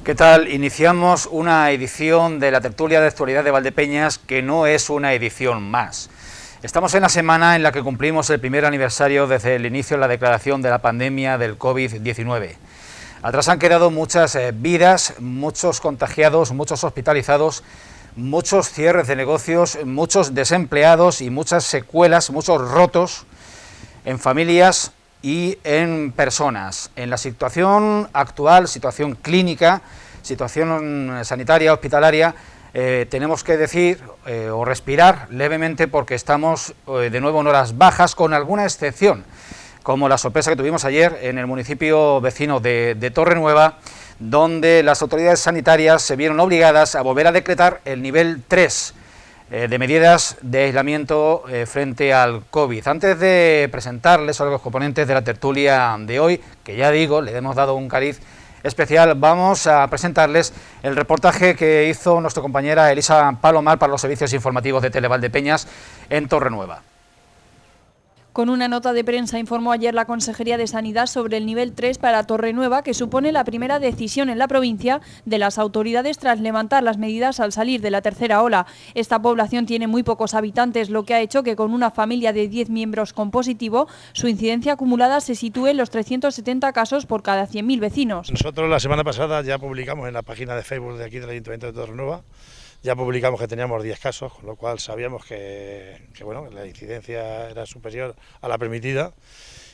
¿Qué tal? Iniciamos una edición de la tertulia de actualidad de Valdepeñas que no es una edición más. Estamos en la semana en la que cumplimos el primer aniversario desde el inicio de la declaración de la pandemia del COVID-19. Atrás han quedado muchas vidas, muchos contagiados, muchos hospitalizados, muchos cierres de negocios, muchos desempleados y muchas secuelas, muchos rotos en familias y en personas. En la situación actual, situación clínica, situación sanitaria, hospitalaria, tenemos que decir o respirar levemente porque estamos de nuevo en horas bajas, con alguna excepción, como la sorpresa que tuvimos ayer en el municipio vecino de Torrenueva, donde las autoridades sanitarias se vieron obligadas a volver a decretar el nivel 3 de medidas de aislamiento frente al COVID. Antes de presentarles a los componentes de la tertulia de hoy, que ya digo, le hemos dado un cariz especial, vamos a presentarles el reportaje que hizo nuestra compañera Elisa Palomar para los servicios informativos de Televaldepeñas en Torrenueva. Con una nota de prensa informó ayer la Consejería de Sanidad sobre el nivel 3 para Torrenueva, que supone la primera decisión en la provincia de las autoridades tras levantar las medidas al salir de la tercera ola. Esta población tiene muy pocos habitantes, lo que ha hecho que con una familia de 10 miembros con positivo, su incidencia acumulada se sitúe en los 370 casos por cada 100.000 vecinos. Nosotros la semana pasada ya publicamos en la página de Facebook de aquí del Ayuntamiento de Torrenueva, ya publicamos que teníamos 10 casos, con lo cual sabíamos que bueno, la incidencia era superior a la permitida,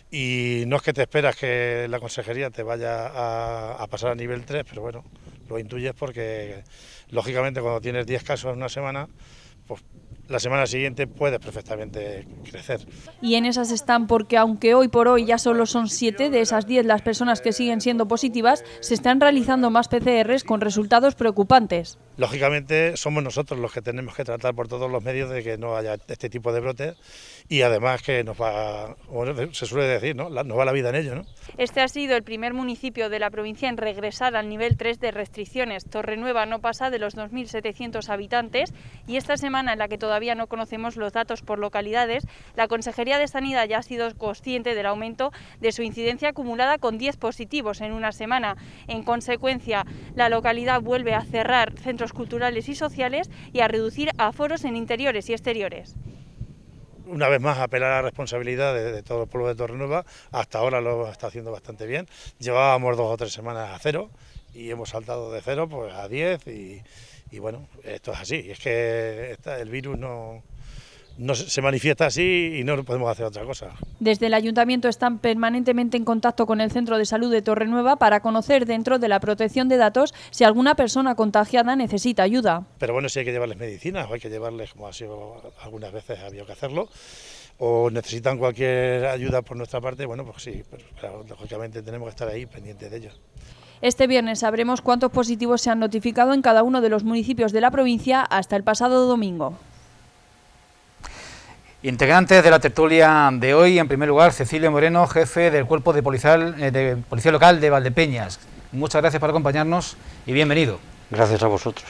y no es que te esperas que la consejería te vaya a pasar a nivel 3, pero bueno, lo intuyes porque lógicamente cuando tienes 10 casos en una semana, pues la semana siguiente puedes perfectamente crecer. Y en esas están porque aunque hoy por hoy ya solo son 7 de esas 10 las personas que siguen siendo positivas, se están realizando más PCRs con resultados preocupantes. Lógicamente somos nosotros los que tenemos que tratar por todos los medios de que no haya este tipo de brotes, y además que nos va, como se suele decir, ¿no? Nos va la vida en ello, ¿no? Este ha sido el primer municipio de la provincia en regresar al nivel 3 de restricciones. Torrenueva no pasa de los 2.700 habitantes y esta semana, en la que todavía no conocemos los datos por localidades, la Consejería de Sanidad ya ha sido consciente del aumento de su incidencia acumulada con 10 positivos en una semana. En consecuencia, la localidad vuelve a cerrar centros culturales y sociales y a reducir aforos en interiores y exteriores. Una vez más apelar a la responsabilidad de todo el pueblo de Torrenueva. Hasta ahora lo está haciendo bastante bien. Llevábamos 2 o 3 semanas a 0 y hemos saltado de 0 pues a 10 y bueno, esto es así. Es que el virus no se manifiesta así y no podemos hacer otra cosa. Desde el Ayuntamiento están permanentemente en contacto con el Centro de Salud de Torrenueva para conocer, dentro de la protección de datos, si alguna persona contagiada necesita ayuda. Pero bueno, si hay que llevarles medicinas o hay que llevarles, como ha sido algunas veces, ha habido que hacerlo, o necesitan cualquier ayuda por nuestra parte, bueno, pues sí, pero lógicamente tenemos que estar ahí pendientes de ellos. Este viernes sabremos cuántos positivos se han notificado en cada uno de los municipios de la provincia hasta el pasado domingo. Integrantes de la tertulia de hoy, en primer lugar, Cecilio Moreno, jefe del Cuerpo de Policía Local de Valdepeñas. Muchas gracias por acompañarnos y bienvenido. Gracias a vosotros.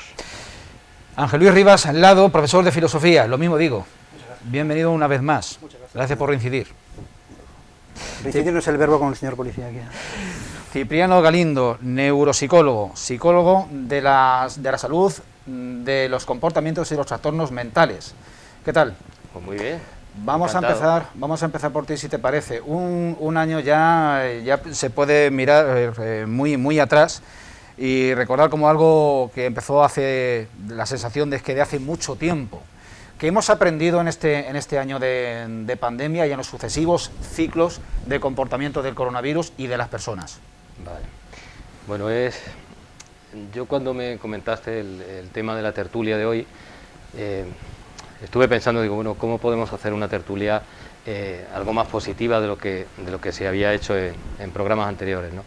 Ángel Luis Rivas Lado, profesor de Filosofía, lo mismo digo. Bienvenido una vez más. Gracias por reincidir. Reincidir no es el verbo con el señor policía aquí. Cipriano Galindo, neuropsicólogo, psicólogo de la salud, de los comportamientos y los trastornos mentales. ¿Qué tal? Pues muy bien. Vamos a empezar por ti, si te parece. Un año ya se puede mirar muy atrás y recordar como algo que empezó hace, la sensación de que de hace mucho tiempo. ¿Qué hemos aprendido en este año de pandemia y en los sucesivos ciclos de comportamiento del coronavirus y de las personas? Vale. Bueno, yo cuando me comentaste el tema de la tertulia de hoy, estuve pensando, digo, bueno, ¿cómo podemos hacer una tertulia algo más positiva de lo que se había hecho en programas anteriores, ¿no?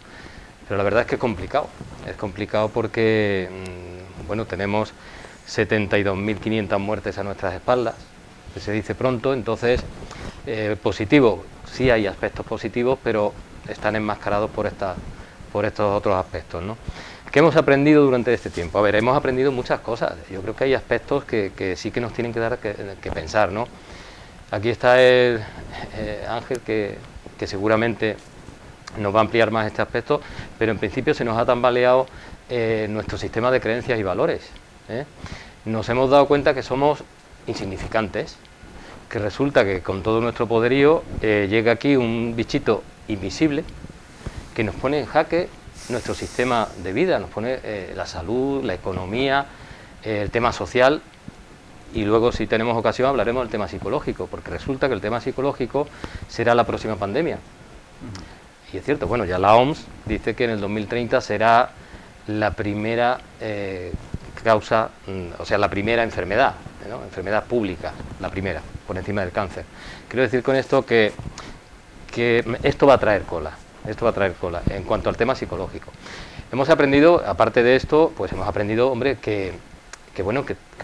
Pero la verdad es que es complicado porque, bueno, tenemos 72.500 muertes a nuestras espaldas, que se dice pronto. Entonces, positivo, sí hay aspectos positivos, pero están enmascarados por estos otros aspectos, ¿no? ¿Qué hemos aprendido durante este tiempo? A ver, hemos aprendido muchas cosas. Yo creo que hay aspectos que sí que nos tienen que dar que pensar, ¿no? Aquí está Ángel, que seguramente nos va a ampliar más este aspecto, pero en principio se nos ha tambaleado nuestro sistema de creencias y valores, ¿eh? Nos hemos dado cuenta que somos insignificantes, que resulta que con todo nuestro poderío llega aquí un bichito invisible que nos pone en jaque nuestro sistema de vida, nos pone la salud, la economía, el tema social, y luego, si tenemos ocasión, hablaremos del tema psicológico, porque resulta que el tema psicológico será la próxima pandemia. Y es cierto, bueno, ya la OMS dice que en el 2030 será la primera causa, o sea, la primera enfermedad, ¿no? Enfermedad pública, la primera, por encima del cáncer. Quiero decir con esto que esto va a traer cola, en cuanto al tema psicológico. Hemos aprendido, aparte de esto, pues hemos aprendido, hombre, que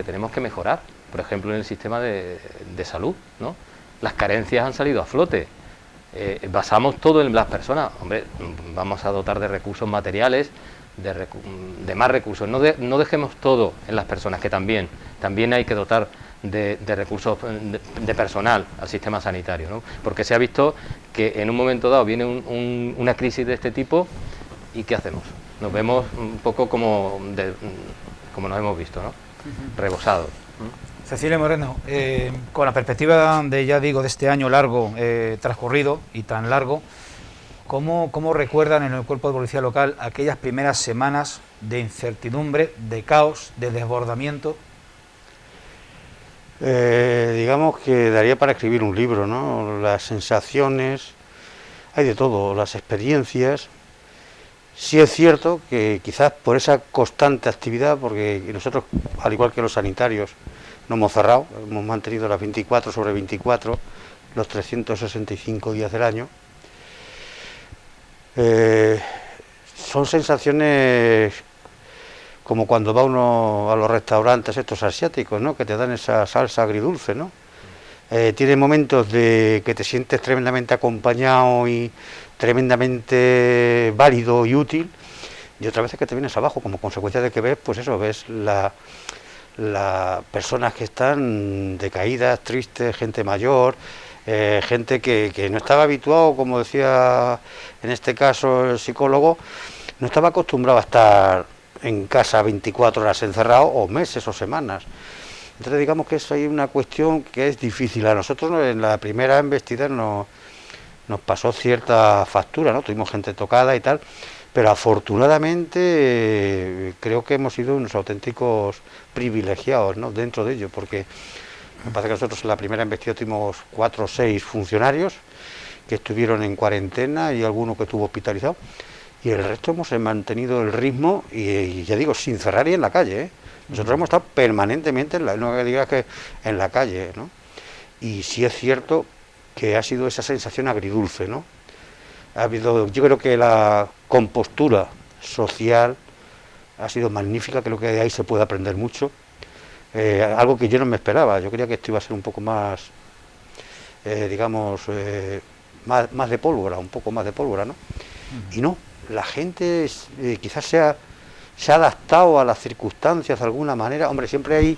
tenemos que mejorar, por ejemplo, en el sistema de salud, ¿no? Las carencias han salido a flote. Basamos todo en las personas, hombre, vamos a dotar de recursos materiales, de más recursos, no dejemos todo en las personas, que también hay que dotar de recursos de personal al sistema sanitario, ¿no? Porque se ha visto que en un momento dado viene una crisis de este tipo y ¿qué hacemos? Nos vemos un poco como nos hemos visto, ¿no? Rebosados. Cecilia Moreno, con la perspectiva de este año largo transcurrido y tan largo, ¿cómo recuerdan en el cuerpo de policía local aquellas primeras semanas de incertidumbre, de caos, de desbordamiento? Digamos que daría para escribir un libro, ¿no? Las sensaciones, hay de todo, las experiencias. Sí es cierto que quizás por esa constante actividad, porque nosotros, al igual que los sanitarios, no hemos cerrado, hemos mantenido las 24/24, los 365 días del año. Son sensaciones como cuando va uno a los restaurantes estos asiáticos, ¿no? Que te dan esa salsa agridulce, ¿no? Tiene momentos de que te sientes tremendamente acompañado y tremendamente válido y útil, y otras veces que te vienes abajo como consecuencia de que ves, pues eso, ves las personas que están decaídas, tristes, gente mayor, gente que no estaba habituado, como decía en este caso el psicólogo, no estaba acostumbrado a estar en casa 24 horas encerrado, o meses o semanas. Entonces digamos que eso hay una cuestión que es difícil. A nosotros en la primera embestida nos pasó cierta factura, ¿no? Tuvimos gente tocada y tal, pero afortunadamente creo que hemos sido unos auténticos privilegiados, ¿no? Dentro de ello, porque me parece que nosotros en la primera embestida tuvimos 4 o 6 funcionarios que estuvieron en cuarentena y alguno que estuvo hospitalizado, y el resto hemos mantenido el ritmo y ya digo, sin cerrar y en la calle, ¿eh? Nosotros hemos estado permanentemente, no me digas que en la calle, ¿no? Y sí es cierto que ha sido esa sensación agridulce, ¿no? Yo creo que la compostura social ha sido magnífica, creo que de ahí se puede aprender mucho, algo que yo no me esperaba. Yo creía que esto iba a ser un poco más, más de pólvora, un poco más de pólvora, ¿no? Y no, la gente quizás se ha adaptado a las circunstancias de alguna manera. Hombre, siempre hay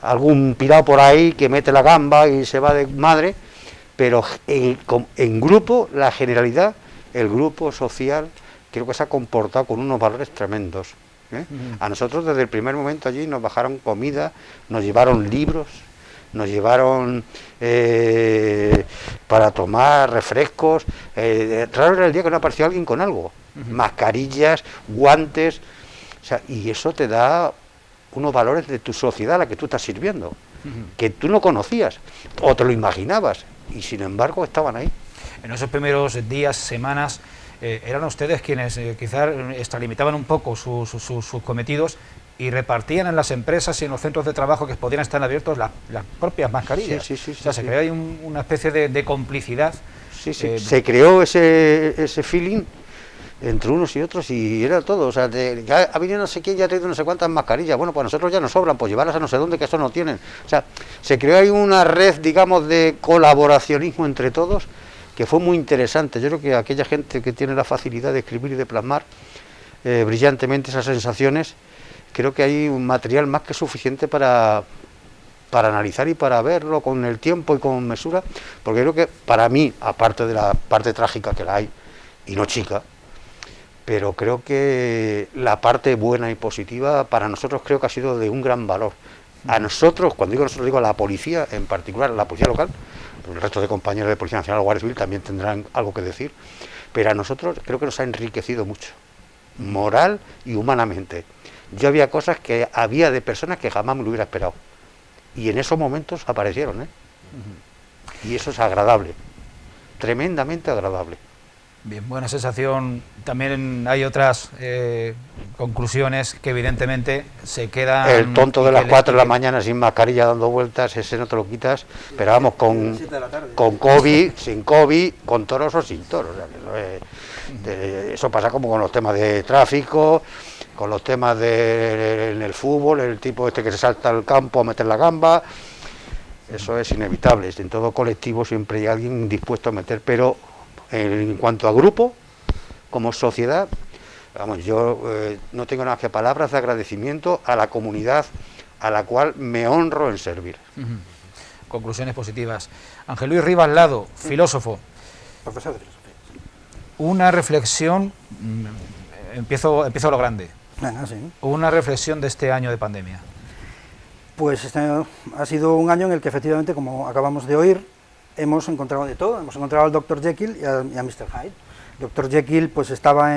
algún pirado por ahí que mete la gamba y se va de madre, pero en grupo, la generalidad, el grupo social, creo que se ha comportado con unos valores tremendos, ¿eh? A nosotros desde el primer momento allí nos bajaron comida, nos llevaron libros, nos llevaron para tomar refrescos, raro era el día que no apareció alguien con algo, mascarillas, guantes, o sea, y eso te da unos valores de tu sociedad a la que tú estás sirviendo, que tú no conocías o te lo imaginabas, y sin embargo estaban ahí. En esos primeros días, semanas, eran ustedes quienes quizás extralimitaban un poco sus cometidos y repartían en las empresas y en los centros de trabajo que podían estar abiertos las propias mascarillas. Sí, o sea, se creó ahí una especie de complicidad. Sí. Se creó ese feeling entre unos y otros, y era todo, o sea, ya ha venido no sé quién, ya ha traído no sé cuántas mascarillas, bueno, pues a nosotros ya nos sobran, pues llevarlas a no sé dónde, que eso no tienen. O sea, se creó ahí una red, digamos, de colaboracionismo entre todos, que fue muy interesante. Yo creo que aquella gente que tiene la facilidad de escribir y de plasmar brillantemente esas sensaciones, creo que hay un material más que suficiente para analizar y para verlo con el tiempo y con mesura, porque creo que para mí, aparte de la parte trágica que la hay, y no chica, pero creo que la parte buena y positiva para nosotros creo que ha sido de un gran valor. A nosotros, cuando digo nosotros, digo a la policía, en particular a la policía local, el resto de compañeros de Policía Nacional o Guardia Civil también tendrán algo que decir, pero a nosotros creo que nos ha enriquecido mucho, moral y humanamente. Yo había cosas que había de personas que jamás me lo hubiera esperado, y en esos momentos aparecieron, y eso es agradable, tremendamente agradable. Bien, buena sensación. También hay otras conclusiones que evidentemente se quedan... El tonto de las 4 de la mañana sin mascarilla dando vueltas, ese no te lo quitas, pero vamos, con COVID, sin COVID, con toros o sin toros. O sea, eso pasa como con los temas de tráfico, con los temas en el fútbol, el tipo este que se salta al campo a meter la gamba. Eso es inevitable. En todo colectivo siempre hay alguien dispuesto a meter, pero en cuanto a grupo, como sociedad, vamos, yo no tengo nada que palabras de agradecimiento a la comunidad a la cual me honro en servir. Conclusiones positivas. Ángel Luis Rivas Lado, filósofo. Profesor de filosofía. Una reflexión, empiezo a lo grande. Venga, sí. Una reflexión de este año de pandemia. Pues este año ha sido un año en el que efectivamente, como acabamos de oír, hemos encontrado de todo. Hemos encontrado al Dr. Jekyll y a Mr. Hyde. Dr. Jekyll pues estaba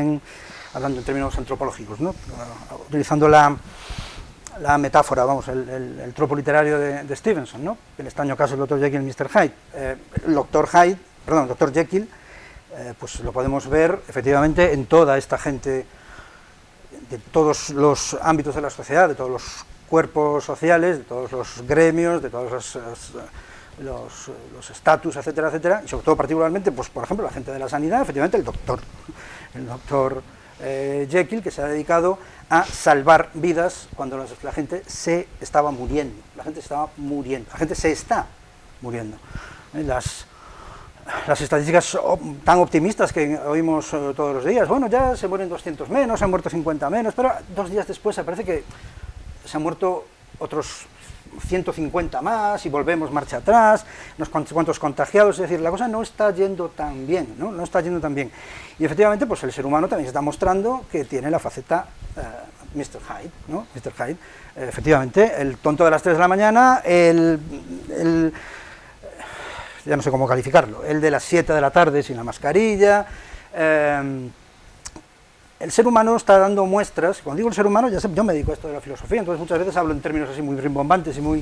hablando en términos antropológicos, ¿no? Utilizando la metáfora, vamos, el tropo literario de Stevenson, ¿no? El extraño caso del Dr. Jekyll y Mr. Hyde. Dr. Jekyll, pues lo podemos ver efectivamente en toda esta gente, de todos los ámbitos de la sociedad, de todos los cuerpos sociales, de todos los gremios, de todos los estatus, etcétera, etcétera, y sobre todo particularmente, pues por ejemplo, la gente de la sanidad, efectivamente el doctor Jekyll, que se ha dedicado a salvar vidas cuando la gente se estaba muriendo, la gente se está muriendo. Las estadísticas tan optimistas que oímos todos los días, bueno, ya se mueren 200 menos, se han muerto 50 menos, pero 2 días después aparece que se han muerto otros 150 más y volvemos marcha atrás, unos cuantos contagiados, es decir, la cosa no está yendo tan bien, ¿no? No está yendo tan bien. Y efectivamente, pues el ser humano también está mostrando que tiene la faceta Mr. Hyde, ¿no? Mr. Hyde, efectivamente, el tonto de las 3 de la mañana, ya no sé cómo calificarlo, el de las 7 de la tarde sin la mascarilla. El ser humano está dando muestras. Cuando digo el ser humano, yo me dedico a esto de la filosofía, entonces muchas veces hablo en términos así muy rimbombantes y muy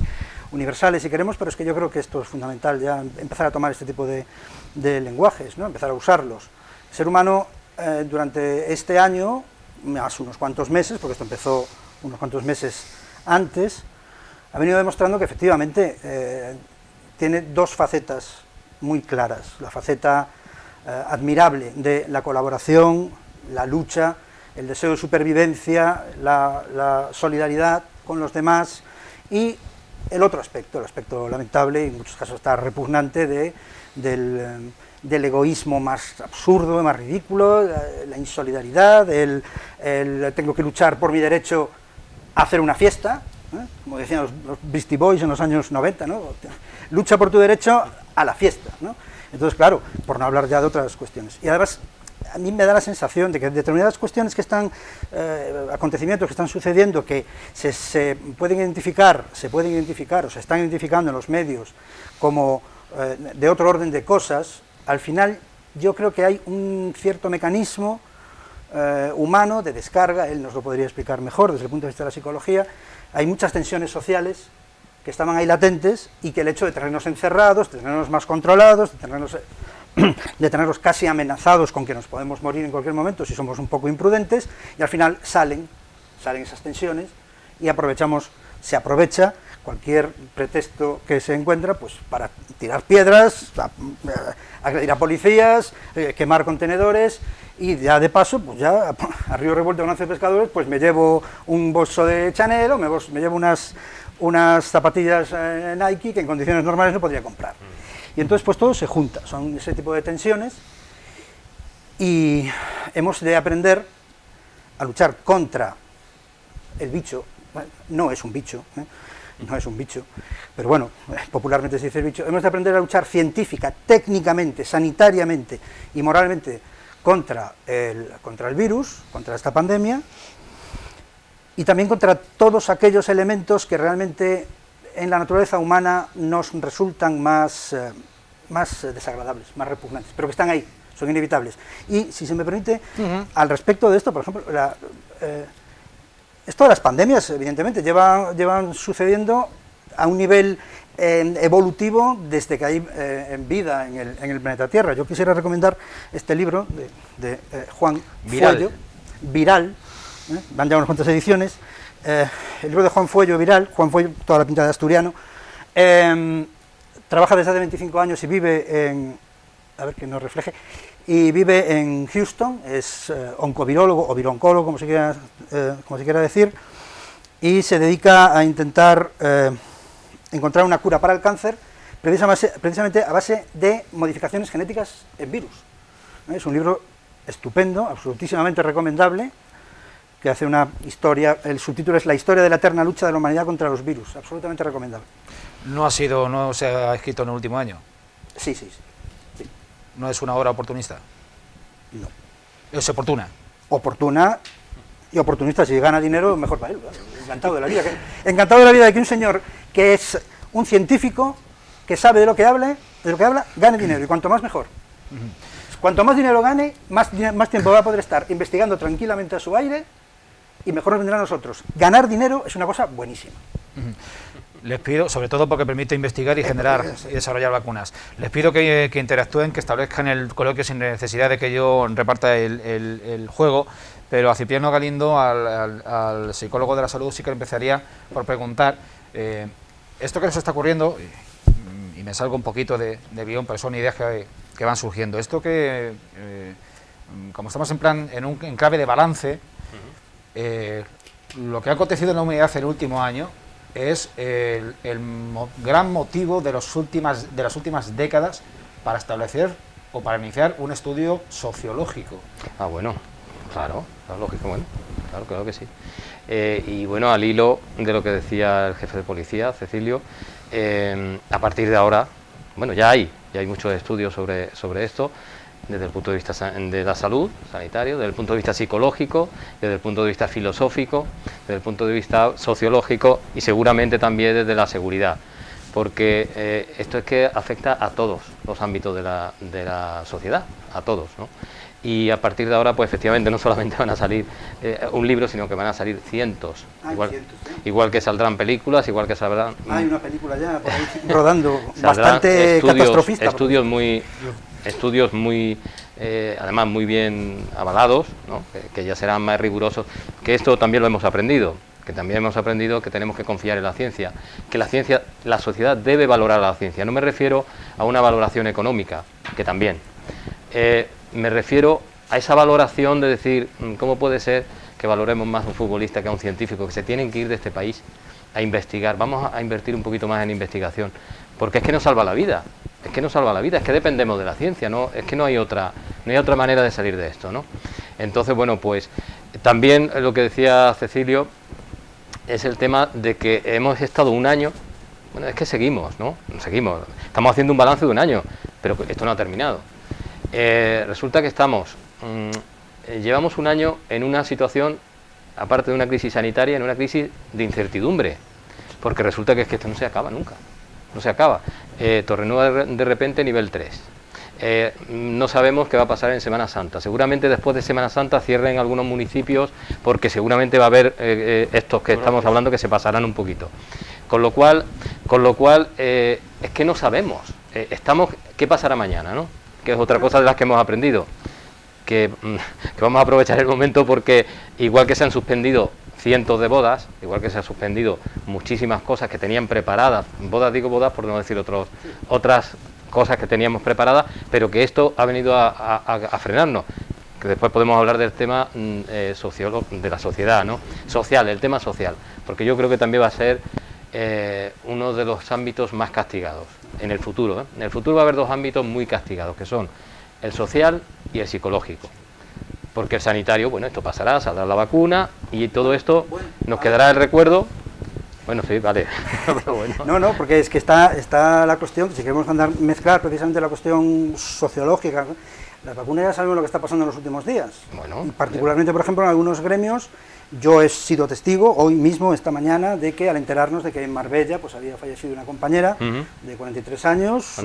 universales si queremos, pero es que yo creo que esto es fundamental, ya empezar a tomar este tipo de lenguajes, ¿no? Empezar a usarlos. El ser humano durante este año, más unos cuantos meses, porque esto empezó unos cuantos meses antes, ha venido demostrando que efectivamente tiene 2 facetas muy claras. La faceta admirable de la colaboración, la lucha, el deseo de supervivencia, la solidaridad con los demás, y el otro aspecto, el aspecto lamentable y en muchos casos está repugnante del egoísmo más absurdo, más ridículo, la insolidaridad, tengo que luchar por mi derecho a hacer una fiesta, como decían los Beastie Boys en los años 90, ¿no? Lucha por tu derecho a la fiesta, ¿no? Entonces, claro, por no hablar ya de otras cuestiones. Y además, a mí me da la sensación de que determinadas cuestiones que están, acontecimientos que están sucediendo, que se pueden identificar o se están identificando en los medios como de otro orden de cosas, al final yo creo que hay un cierto mecanismo humano de descarga, él nos lo podría explicar mejor desde el punto de vista de la psicología. Hay muchas tensiones sociales que estaban ahí latentes y que el hecho de tenernos encerrados, de tenernos más controlados, de tenerlos casi amenazados con que nos podemos morir en cualquier momento si somos un poco imprudentes, y al final salen esas tensiones y se aprovecha cualquier pretexto que se encuentra pues para tirar piedras, agredir a policías, quemar contenedores, y ya de paso, pues ya a río revuelto con 11 pescadores, pues me llevo un bolso de Chanel o me llevo unas zapatillas Nike que en condiciones normales no podría comprar. Y entonces pues todo se junta, son ese tipo de tensiones, y hemos de aprender a luchar contra el bicho. Bueno, no es un bicho, pero bueno, popularmente se dice el bicho. Hemos de aprender a luchar científica, técnicamente, sanitariamente y moralmente contra el virus, contra esta pandemia, y también contra todos aquellos elementos que realmente en la naturaleza humana nos resultan más desagradables, más repugnantes, pero que están ahí, son inevitables. Y, si se me permite, al respecto de esto, por ejemplo, esto de las pandemias, evidentemente, llevan sucediendo a un nivel evolutivo desde que hay vida en el planeta Tierra. Yo quisiera recomendar este libro de Juan Fuello, Viral, van ya unas cuantas ediciones, el libro de Juan Fuello, Viral, Juan Fuello, toda la pinta de asturiano, trabaja desde hace 25 años y vive en, a ver que nos refleje, y vive en Houston, es oncovirólogo o vironcólogo, como se quiera decir, y se dedica a intentar encontrar una cura para el cáncer, precisamente a base de modificaciones genéticas en virus. Es un libro estupendo, absolutísimamente recomendable, que hace una historia, el subtítulo es La historia de la eterna lucha de la humanidad contra los virus, absolutamente recomendable. No se ha escrito en el último año. Sí. ¿No es una obra oportunista? No. ¿Es oportuna? Oportuna y oportunista, si gana dinero, mejor para él, ¿verdad? Encantado de la vida. Encantado de la vida de que un señor que es un científico, que sabe de lo que habla, gane dinero, y cuanto más mejor. Cuanto más dinero gane, más tiempo va a poder estar investigando tranquilamente a su aire, y mejor nos vendrá a nosotros. Ganar dinero es una cosa buenísima. Les pido, sobre todo porque permite investigar y generar y desarrollar vacunas, les pido que interactúen, que establezcan el coloquio sin necesidad de que yo reparta el juego, pero a Cipriano Galindo, al psicólogo de la salud, sí que empezaría por preguntar, esto que nos está ocurriendo, y me salgo un poquito de guión, pero son ideas que van surgiendo, esto que, como estamos en clave de balance, lo que ha acontecido en la humanidad en el último año es el gran motivo de las últimas décadas para establecer o para iniciar un estudio sociológico. Ah, bueno, claro, lógico, bueno, claro que sí. Y bueno, al hilo de lo que decía el jefe de policía, Cecilio, a partir de ahora, bueno, ya hay muchos estudios sobre esto, desde el punto de vista de la salud, sanitario, desde el punto de vista psicológico, desde el punto de vista filosófico, desde el punto de vista sociológico y seguramente también desde la seguridad, porque esto es que afecta a todos los ámbitos de la sociedad, a todos, ¿no? Y a partir de ahora, pues efectivamente no solamente van a salir un libro, sino que van a salir cientos, igual que saldrán películas, igual que saldrán... Hay una película ya por ahí rodando, bastante catastrofista. Estudios muy, además muy bien avalados, ¿no? que ya serán más rigurosos, que esto también lo hemos aprendido, que tenemos que confiar en la ciencia, que la sociedad debe valorar a la ciencia. No me refiero a una valoración económica, que también, me refiero a esa valoración de decir, ¿cómo puede ser que valoremos más a un futbolista que a un científico, que se tienen que ir de este país a investigar? Vamos a invertir un poquito más en investigación, porque es que nos salva la vida. Es que dependemos de la ciencia, ¿no? Es que no hay otra manera de salir de esto, ¿no? Entonces, bueno, pues también lo que decía Cecilio es el tema de que hemos estado un año, bueno, es que seguimos, estamos haciendo un balance de un año, pero esto no ha terminado. Resulta que llevamos un año en una situación, aparte de una crisis sanitaria, en una crisis de incertidumbre, porque resulta que es que esto no se acaba nunca. No se acaba. Torrenueva de repente nivel 3. No sabemos qué va a pasar en Semana Santa. Seguramente después de Semana Santa cierren algunos municipios, porque seguramente va a haber estos que estamos hablando que se pasarán un poquito. Con lo cual es que no sabemos. ¿Qué pasará mañana, no? Que es otra cosa de las que hemos aprendido. Que vamos a aprovechar el momento, porque igual que se han suspendido cientos de bodas, igual que se han suspendido muchísimas cosas que tenían preparadas, digo bodas por no decir otras cosas que teníamos preparadas, pero que esto ha venido a frenarnos, que después podemos hablar del tema de la sociedad, ¿no? El tema social, porque yo creo que también va a ser uno de los ámbitos más castigados en el futuro, ¿eh? En el futuro va a haber dos ámbitos muy castigados, que son el social y el psicológico. Porque el sanitario, bueno, esto pasará, saldrá la vacuna y todo esto nos quedará el recuerdo. Bueno, sí, vale. Pero bueno. No, porque es que está la cuestión, si queremos mezclar precisamente la cuestión sociológica, Las vacunas ya sabemos lo que está pasando en los últimos días. Bueno, y particularmente, por ejemplo, en algunos gremios, yo he sido testigo, hoy mismo, esta mañana, de que al enterarnos de que en Marbella pues había fallecido una compañera de 43 años,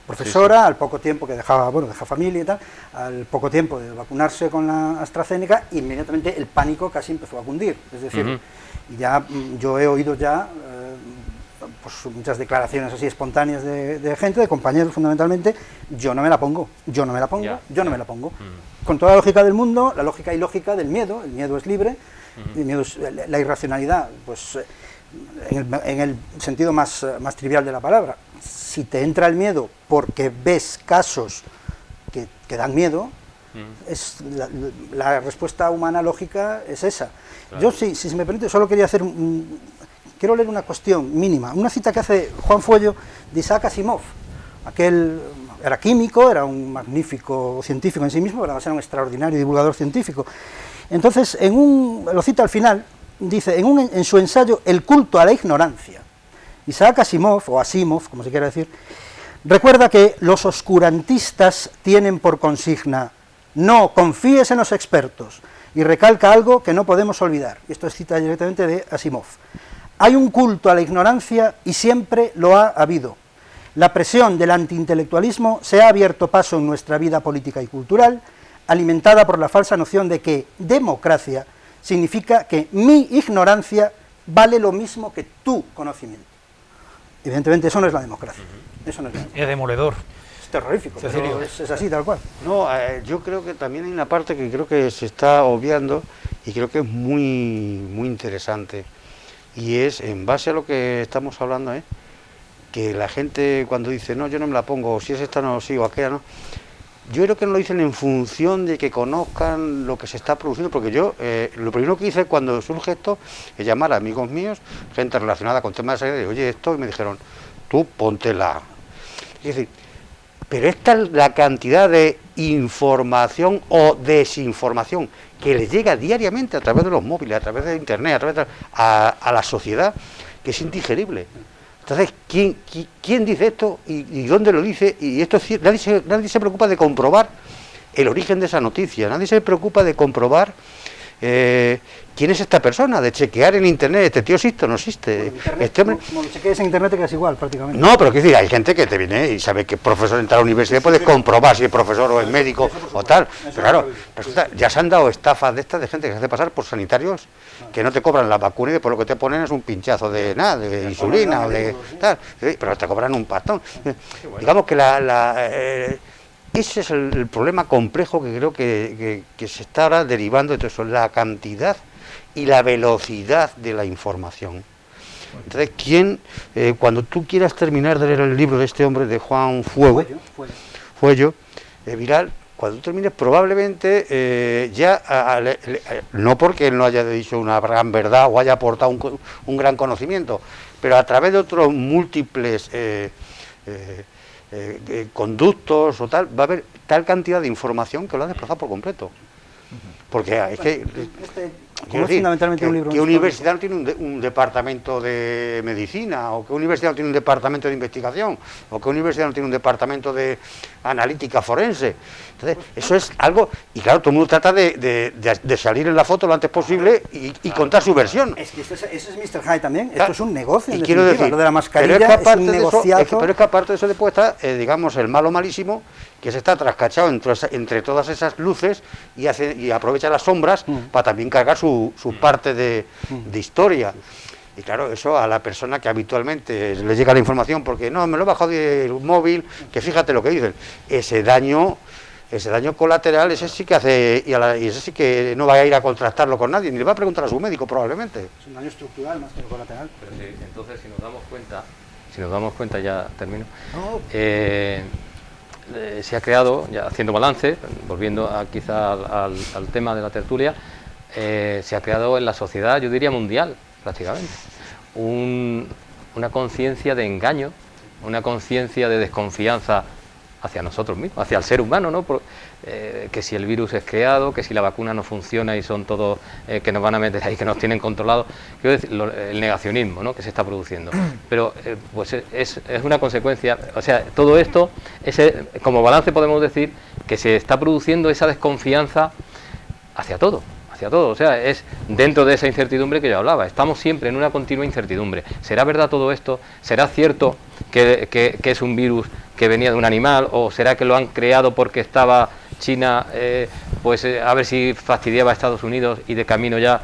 profesora, al poco tiempo que deja familia y tal, al poco tiempo de vacunarse con la AstraZeneca, inmediatamente el pánico casi empezó a cundir. Es decir, ya yo he oído ya pues muchas declaraciones así espontáneas de gente, de compañeros fundamentalmente: yo no me la pongo, yo no me la pongo, yo no me la pongo. Con toda la lógica del mundo, la lógica ilógica del miedo. El miedo es libre, el miedo es la irracionalidad, pues en el sentido más trivial de la palabra. Si te entra el miedo porque ves casos que dan miedo, es la respuesta humana lógica es esa. Claro. Yo, si se me permite, solo quería hacer quiero leer una cuestión mínima, una cita que hace Juan Fuello de Isaac Asimov. Aquel era químico, era un magnífico científico en sí mismo, pero además era un extraordinario divulgador científico. Entonces, lo cita al final, dice, en su ensayo El culto a la ignorancia, Isaac Asimov, o Asimov, como se quiera decir, recuerda que los oscurantistas tienen por consigna: no confíes en los expertos, y recalca algo que no podemos olvidar. Esto es cita directamente de Asimov. Hay un culto a la ignorancia y siempre lo ha habido. La presión del antiintelectualismo se ha abierto paso en nuestra vida política y cultural, alimentada por la falsa noción de que democracia significa que mi ignorancia vale lo mismo que tu conocimiento. Evidentemente eso no es la democracia. Eso no es la democracia. Es demoledor. Es terrorífico, pero es así, tal cual. No, yo creo que también hay una parte que creo que se está obviando y creo que es muy, muy interesante. Y es, en base a lo que estamos hablando, que la gente cuando dice, no, yo no me la pongo, o si es esta no, sí, o aquella no, yo creo que no lo dicen en función de que conozcan lo que se está produciendo, porque yo, lo primero que hice cuando surge esto es llamar a amigos míos, gente relacionada con temas de sanidad, y oye, esto, y me dijeron, tú póntela. Es decir, pero esta es la cantidad de información o desinformación que les llega diariamente a través de los móviles, a través de internet, a través a la sociedad, que es indigerible. Entonces, ¿quién dice esto y dónde lo dice? Y esto es, nadie se preocupa de comprobar el origen de esa noticia, nadie se preocupa de comprobar quién es esta persona, de chequear en internet, este tío existe o no existe. Como lo chequees en internet, que es igual prácticamente. No, pero quiero decir, hay gente que te viene y sabe que profesor entra a la universidad, puedes comprobar si es profesor o es médico o tal. Pero claro, resulta, ya se han dado estafas de estas de gente que se hace pasar por sanitarios que no te cobran la vacuna y después lo que te ponen es un pinchazo de de insulina o de tal, pero te cobran un pastón. Digamos que ese es el problema complejo que creo que se está ahora derivando de todo eso, la cantidad y la velocidad de la información. Entonces, cuando tú quieras terminar de leer el libro de este hombre, de Juan Fuello, Viral, cuando tú termines probablemente no porque él no haya dicho una gran verdad o haya aportado un gran conocimiento, pero a través de otros múltiples conductos o tal, va a haber tal cantidad de información que lo ha desplazado por completo. Porque es que fundamentalmente un libro. ¿Qué universidad no tiene un departamento de medicina? ¿O qué universidad no tiene un departamento de investigación? ¿O qué universidad no tiene un departamento de analítica forense? Entonces, eso es algo. Y claro, todo el mundo trata de salir en la foto lo antes posible y contar su versión. Es que ese es Mr. Hyde también. Claro. Esto es un negocio. Y quiero decir, lo de la mascarilla es un negociazo. Pero es que aparte de eso, después está, digamos, el malo malísimo, que se está trascachado entre todas esas luces y aprovecha las sombras para también cargar su parte de historia. Y claro, eso a la persona que habitualmente le llega la información porque no, me lo he bajado del móvil, que fíjate lo que dicen, ese daño colateral, ese sí que hace, y ese sí que no va a ir a contrastarlo con nadie, ni le va a preguntar a su médico probablemente. Es un daño estructural más que colateral. Pero sí, entonces si nos damos cuenta, ya termino, se ha creado, ya haciendo balance, volviendo quizá al tema de la tertulia, se ha creado en la sociedad, yo diría mundial, prácticamente, una conciencia de engaño, una conciencia de desconfianza hacia nosotros mismos, hacia el ser humano, ¿no? Que si el virus es creado, que si la vacuna no funciona y son todos que nos van a meter ahí, que nos tienen controlados, quiero decir, el negacionismo, ¿no?, que se está produciendo. Pero pues es una consecuencia, o sea, todo esto, como balance podemos decir que se está produciendo esa desconfianza hacia todo. O sea, es dentro de esa incertidumbre que yo hablaba. Estamos siempre en una continua incertidumbre. ¿Será verdad todo esto? ¿Será cierto que es un virus que venía de un animal? ¿O será que lo han creado porque estaba China, a ver si fastidiaba a Estados Unidos y de camino ya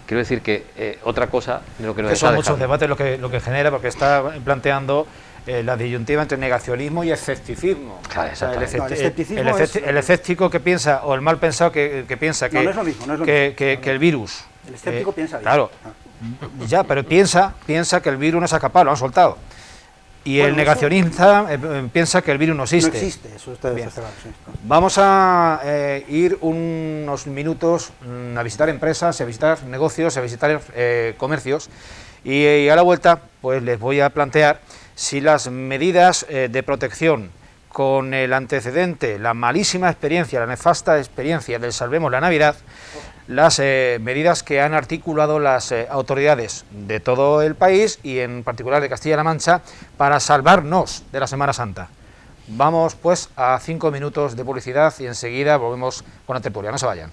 quiero decir que otra cosa de lo que nos está son dejando. muchos debates lo que genera, porque está planteando la disyuntiva entre negacionismo y escepticismo. Claro, o sea, el escepticismo el escéptico que piensa, o el mal pensado que piensa que, no es lo mismo, que el virus... El escéptico piensa bien. Claro, ya, pero piensa que el virus no se ha escapado, lo han soltado. Y Bueno, el negacionista piensa que el virus no existe. No existe, eso está claro, sí. Vamos a ir unos minutos a visitar empresas, a visitar negocios, a visitar comercios, y a la vuelta pues les voy a plantear si las medidas de protección, con el antecedente, la malísima experiencia, la nefasta experiencia del Salvemos la Navidad, las medidas que han articulado las autoridades de todo el país y en particular de Castilla-La Mancha para salvarnos de la Semana Santa. Vamos pues a 5 minutos de publicidad y enseguida volvemos con la tertulia. No se vayan.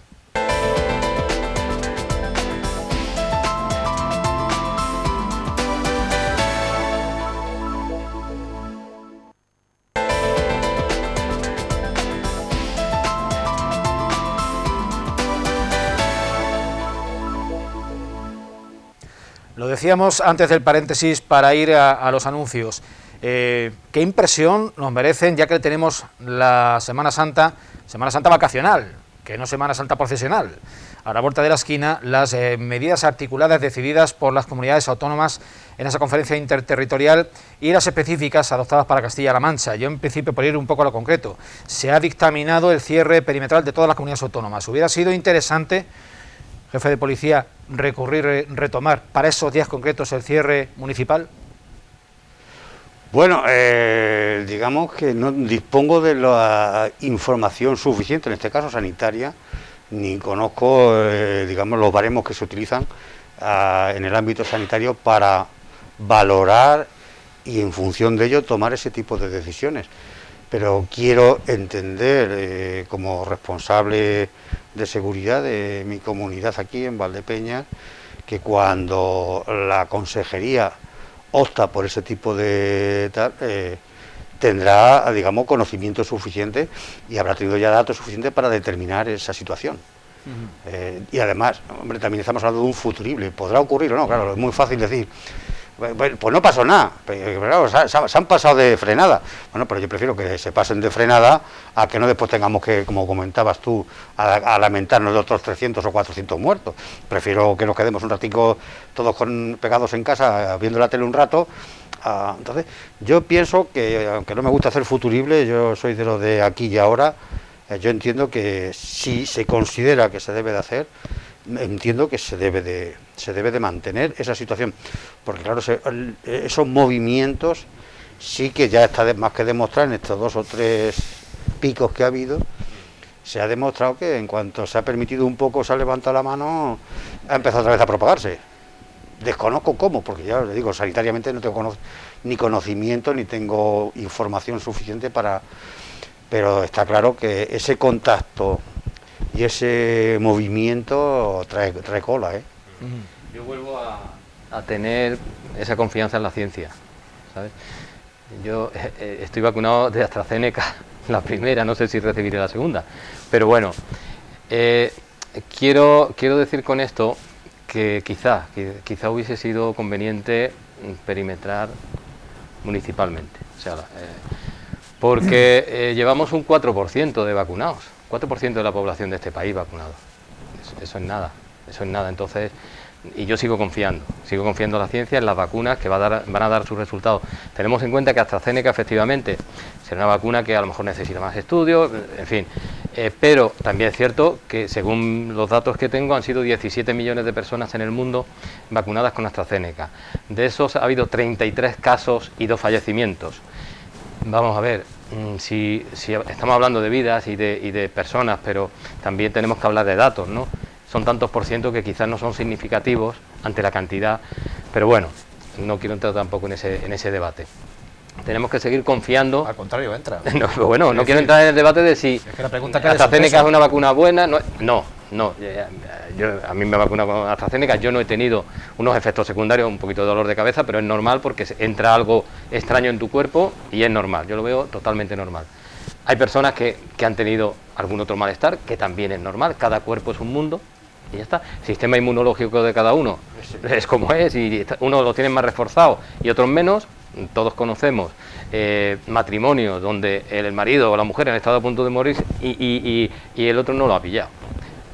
Lo decíamos antes del paréntesis para ir a los anuncios. ¿Qué impresión nos merecen, ya que tenemos la Semana Santa vacacional, que no Semana Santa procesional? A la vuelta de la esquina, las medidas articuladas decididas por las comunidades autónomas en esa conferencia interterritorial y las específicas adoptadas para Castilla-La Mancha. Yo, en principio, por ir un poco a lo concreto, se ha dictaminado el cierre perimetral de todas las comunidades autónomas. Hubiera sido interesante, jefe de policía, retomar para esos días concretos el cierre municipal. Bueno, digamos que no dispongo de la información suficiente, en este caso sanitaria, ni conozco, digamos, los baremos que se utilizan en el ámbito sanitario para valorar y en función de ello tomar ese tipo de decisiones. Pero quiero entender, como responsable de seguridad de mi comunidad aquí en Valdepeñas, que cuando la consejería opta por ese tipo de tal, tendrá, digamos, conocimiento suficiente y habrá tenido ya datos suficientes para determinar esa situación. Y además, hombre, también estamos hablando de un futurible, ¿podrá ocurrir o no? Claro, es muy fácil decir, pues no pasó nada, pero claro, se han pasado de frenada. Bueno, pero yo prefiero que se pasen de frenada a que no después tengamos que, como comentabas tú, a lamentarnos de otros 300 o 400 muertos. Prefiero que nos quedemos un ratico todos pegados en casa viendo la tele un rato. Entonces, yo pienso que, aunque no me gusta hacer futurible, yo soy de lo de aquí y ahora. Yo entiendo que si se considera que se debe de hacer, entiendo que se debe de mantener esa situación, porque claro, esos movimientos sí que ya está más que demostrado en estos 2 o 3 picos que ha habido. Se ha demostrado que en cuanto se ha permitido un poco, se ha levantado la mano, ha empezado otra vez a propagarse. Desconozco cómo, porque ya le digo, sanitariamente no tengo ni conocimiento ni tengo información suficiente para... Pero está claro que ese contacto y ese movimiento trae cola, ¿eh? Yo vuelvo a tener esa confianza en la ciencia, ¿sabes? Yo estoy vacunado de AstraZeneca, la primera, no sé si recibiré la segunda, pero bueno, quiero decir con esto que quizá hubiese sido conveniente perimetrar municipalmente, o sea, porque llevamos un 4% de vacunados, 4% de la población de este país vacunado. Eso es nada, entonces, y yo sigo confiando en la ciencia, en las vacunas que van a dar sus resultados. Tenemos en cuenta que AstraZeneca efectivamente será una vacuna que a lo mejor necesita más estudios, en fin, pero también es cierto que según los datos que tengo han sido 17 millones de personas en el mundo vacunadas con AstraZeneca. De esos ha habido 33 casos y 2 fallecimientos. Vamos a ver, si estamos hablando de vidas y de personas, pero también tenemos que hablar de datos, ¿no? Son tantos por ciento que quizás no son significativos ante la cantidad, pero bueno, no quiero entrar tampoco en ese debate. tenemos que seguir confiando. Al contrario, entra. No, bueno, no quiero entrar en el debate de si es que la pregunta que AstraZeneca es una vacuna buena. No, a mí me vacuna con AstraZeneca, yo no he tenido unos efectos secundarios, un poquito de dolor de cabeza, pero es normal porque entra algo extraño en tu cuerpo y es normal, yo lo veo totalmente normal. Hay personas que han tenido algún otro malestar, que también es normal, cada cuerpo es un mundo y ya está. El sistema inmunológico de cada uno es como es y unos lo tienen más reforzado y otros menos. Todos conocemos matrimonios donde el marido o la mujer han estado a punto de morir y el otro no lo ha pillado.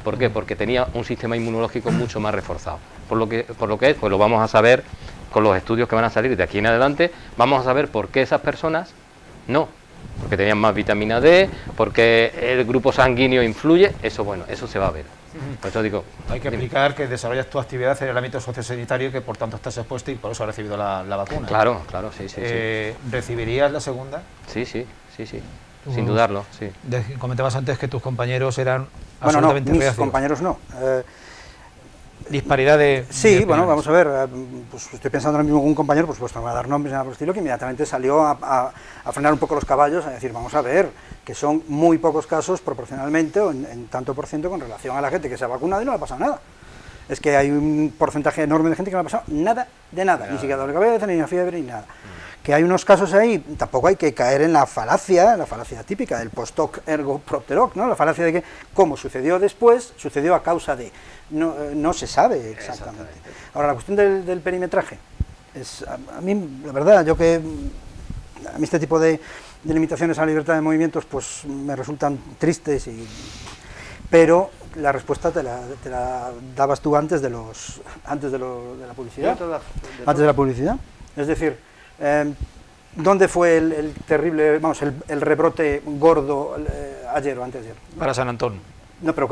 ¿Por qué? Porque tenía un sistema inmunológico mucho más reforzado. Por lo que es, pues lo vamos a saber con los estudios que van a salir de aquí en adelante, vamos a saber por qué esas personas no. Porque tenían más vitamina D, porque el grupo sanguíneo influye, eso se va a ver. Por eso digo... Hay que explicar que desarrollas tu actividad en el ámbito sociosanitario y que por tanto estás expuesto y por eso has recibido la vacuna. Claro, sí. ¿Recibirías la segunda? Sí, sin dudarlo, sí. Comentabas antes que tus compañeros eran bueno, no, absolutamente mis reacios. Compañeros no. Disparidad de... Sí, de bueno, opiniones. vamos a ver, pues estoy pensando ahora mismo en un compañero, por supuesto, no voy a dar nombres ni nada por el estilo, que inmediatamente salió a frenar un poco los caballos, a decir, vamos a ver, que son muy pocos casos proporcionalmente o en tanto por ciento con relación a la gente que se ha vacunado y no le ha pasado nada. Es que hay un porcentaje enorme de gente que no le ha pasado nada de nada, ni siquiera dolor de cabeza, ni fiebre, ni nada. Que hay unos casos ahí, tampoco hay que caer en la falacia típica del post hoc ergo propter hoc, ¿no? La falacia de que, como sucedió después, sucedió a causa de... No se sabe exactamente. Ahora, la cuestión del perimetraje, a mí, la verdad, a mí este tipo de limitaciones a la libertad de movimientos, pues me resultan tristes, pero la respuesta te la dabas tú antes de la publicidad. Antes de la publicidad. Es decir, ¿dónde fue el terrible, el rebrote gordo ayer o antes de ayer? Para San Antón. No, pero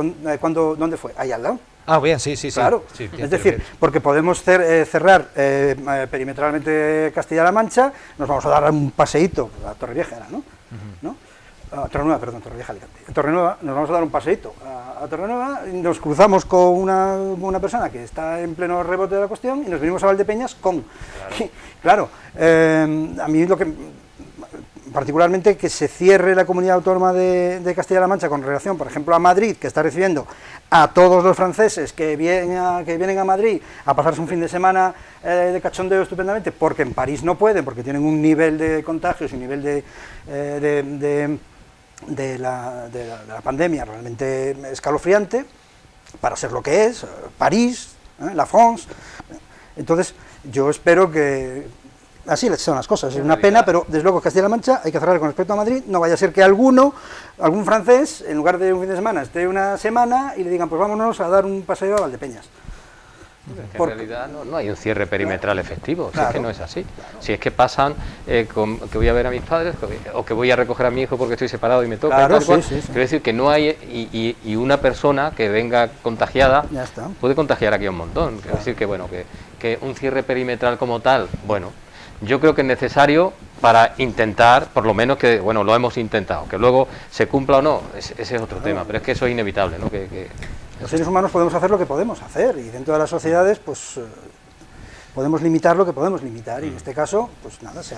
¿dónde fue? Ahí al lado. Ah, bien, sí. Claro, sí, es decir, porque podemos cerrar perimetralmente Castilla-La Mancha, nos vamos a dar un paseíto a Torrevieja, ¿no? ¿No? Torrevieja, Alicante. En Torrenueva nos vamos a dar un paseíto a Torrenueva, nos cruzamos con una persona que está en pleno rebote de la cuestión y nos venimos a Valdepeñas con... Claro, a mí lo que... particularmente que se cierre la comunidad autónoma de Castilla-La Mancha con relación, por ejemplo, a Madrid, que está recibiendo a todos los franceses que vienen a Madrid a pasarse un fin de semana de cachondeo estupendamente, porque en París no pueden, porque tienen un nivel de contagios y un nivel de la pandemia realmente escalofriante, para ser lo que es, París, la France. Entonces, yo espero que... Así son las cosas, es una pena, pero desde luego Castilla-La Mancha hay que cerrar con respecto a Madrid, no vaya a ser que algún francés, en lugar de un fin de semana, esté una semana y le digan, pues vámonos a dar un paseo a Valdepeñas. En realidad no hay un cierre perimetral efectivo, claro, si es que no es así. Si es que pasan que voy a ver a mis padres o que voy a recoger a mi hijo porque estoy separado y me toca, claro, tal cual. Sí. Quiero decir que no hay, y una persona que venga contagiada puede contagiar aquí a un montón. Quiero decir que bueno, que un cierre perimetral como tal, bueno, yo creo que es necesario para intentar, por lo menos que, bueno, lo hemos intentado, que luego se cumpla o no, ese es otro tema, pero es que eso es inevitable, ¿no? Los seres humanos podemos hacer lo que podemos hacer y dentro de las sociedades, pues podemos limitar lo que podemos limitar y en este caso, pues nada, se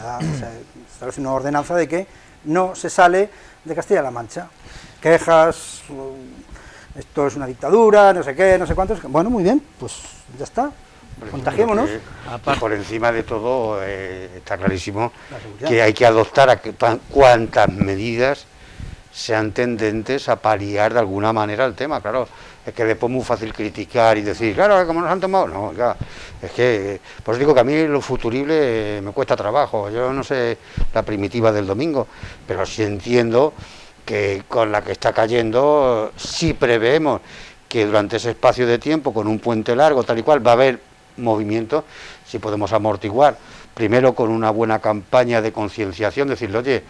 establece una ordenanza de que no se sale de Castilla-La Mancha. Quejas, esto es una dictadura, no sé qué, no sé cuántos, bueno, muy bien, pues ya está. Contagiémonos. Por encima de todo está clarísimo que hay que adoptar cuantas medidas sean tendentes a paliar de alguna manera el tema. Claro, es que después es muy fácil criticar y decir, claro, como nos han tomado, no, ya, es que, pues digo que a mí lo futurible me cuesta trabajo, yo no sé la primitiva del domingo, pero sí entiendo que con la que está cayendo, si preveemos que durante ese espacio de tiempo, con un puente largo, tal y cual, va a haber movimiento, si podemos amortiguar, primero con una buena campaña de concienciación, decirle, oye,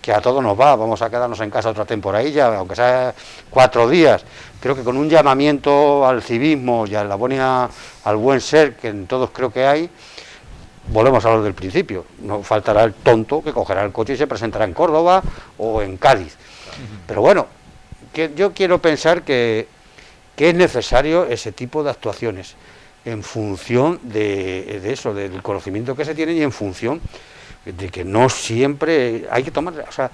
que a todos nos va, vamos a quedarnos en casa otra temporadilla, aunque sea 4 días, creo que con un llamamiento al civismo y a la al buen ser, que en todos creo que hay, volvemos a lo del principio, no faltará el tonto que cogerá el coche y se presentará en Córdoba o en Cádiz, pero bueno, que yo quiero pensar que es necesario ese tipo de actuaciones, en función de eso, del conocimiento que se tiene y en función, de que no siempre hay que tomarlas, o sea,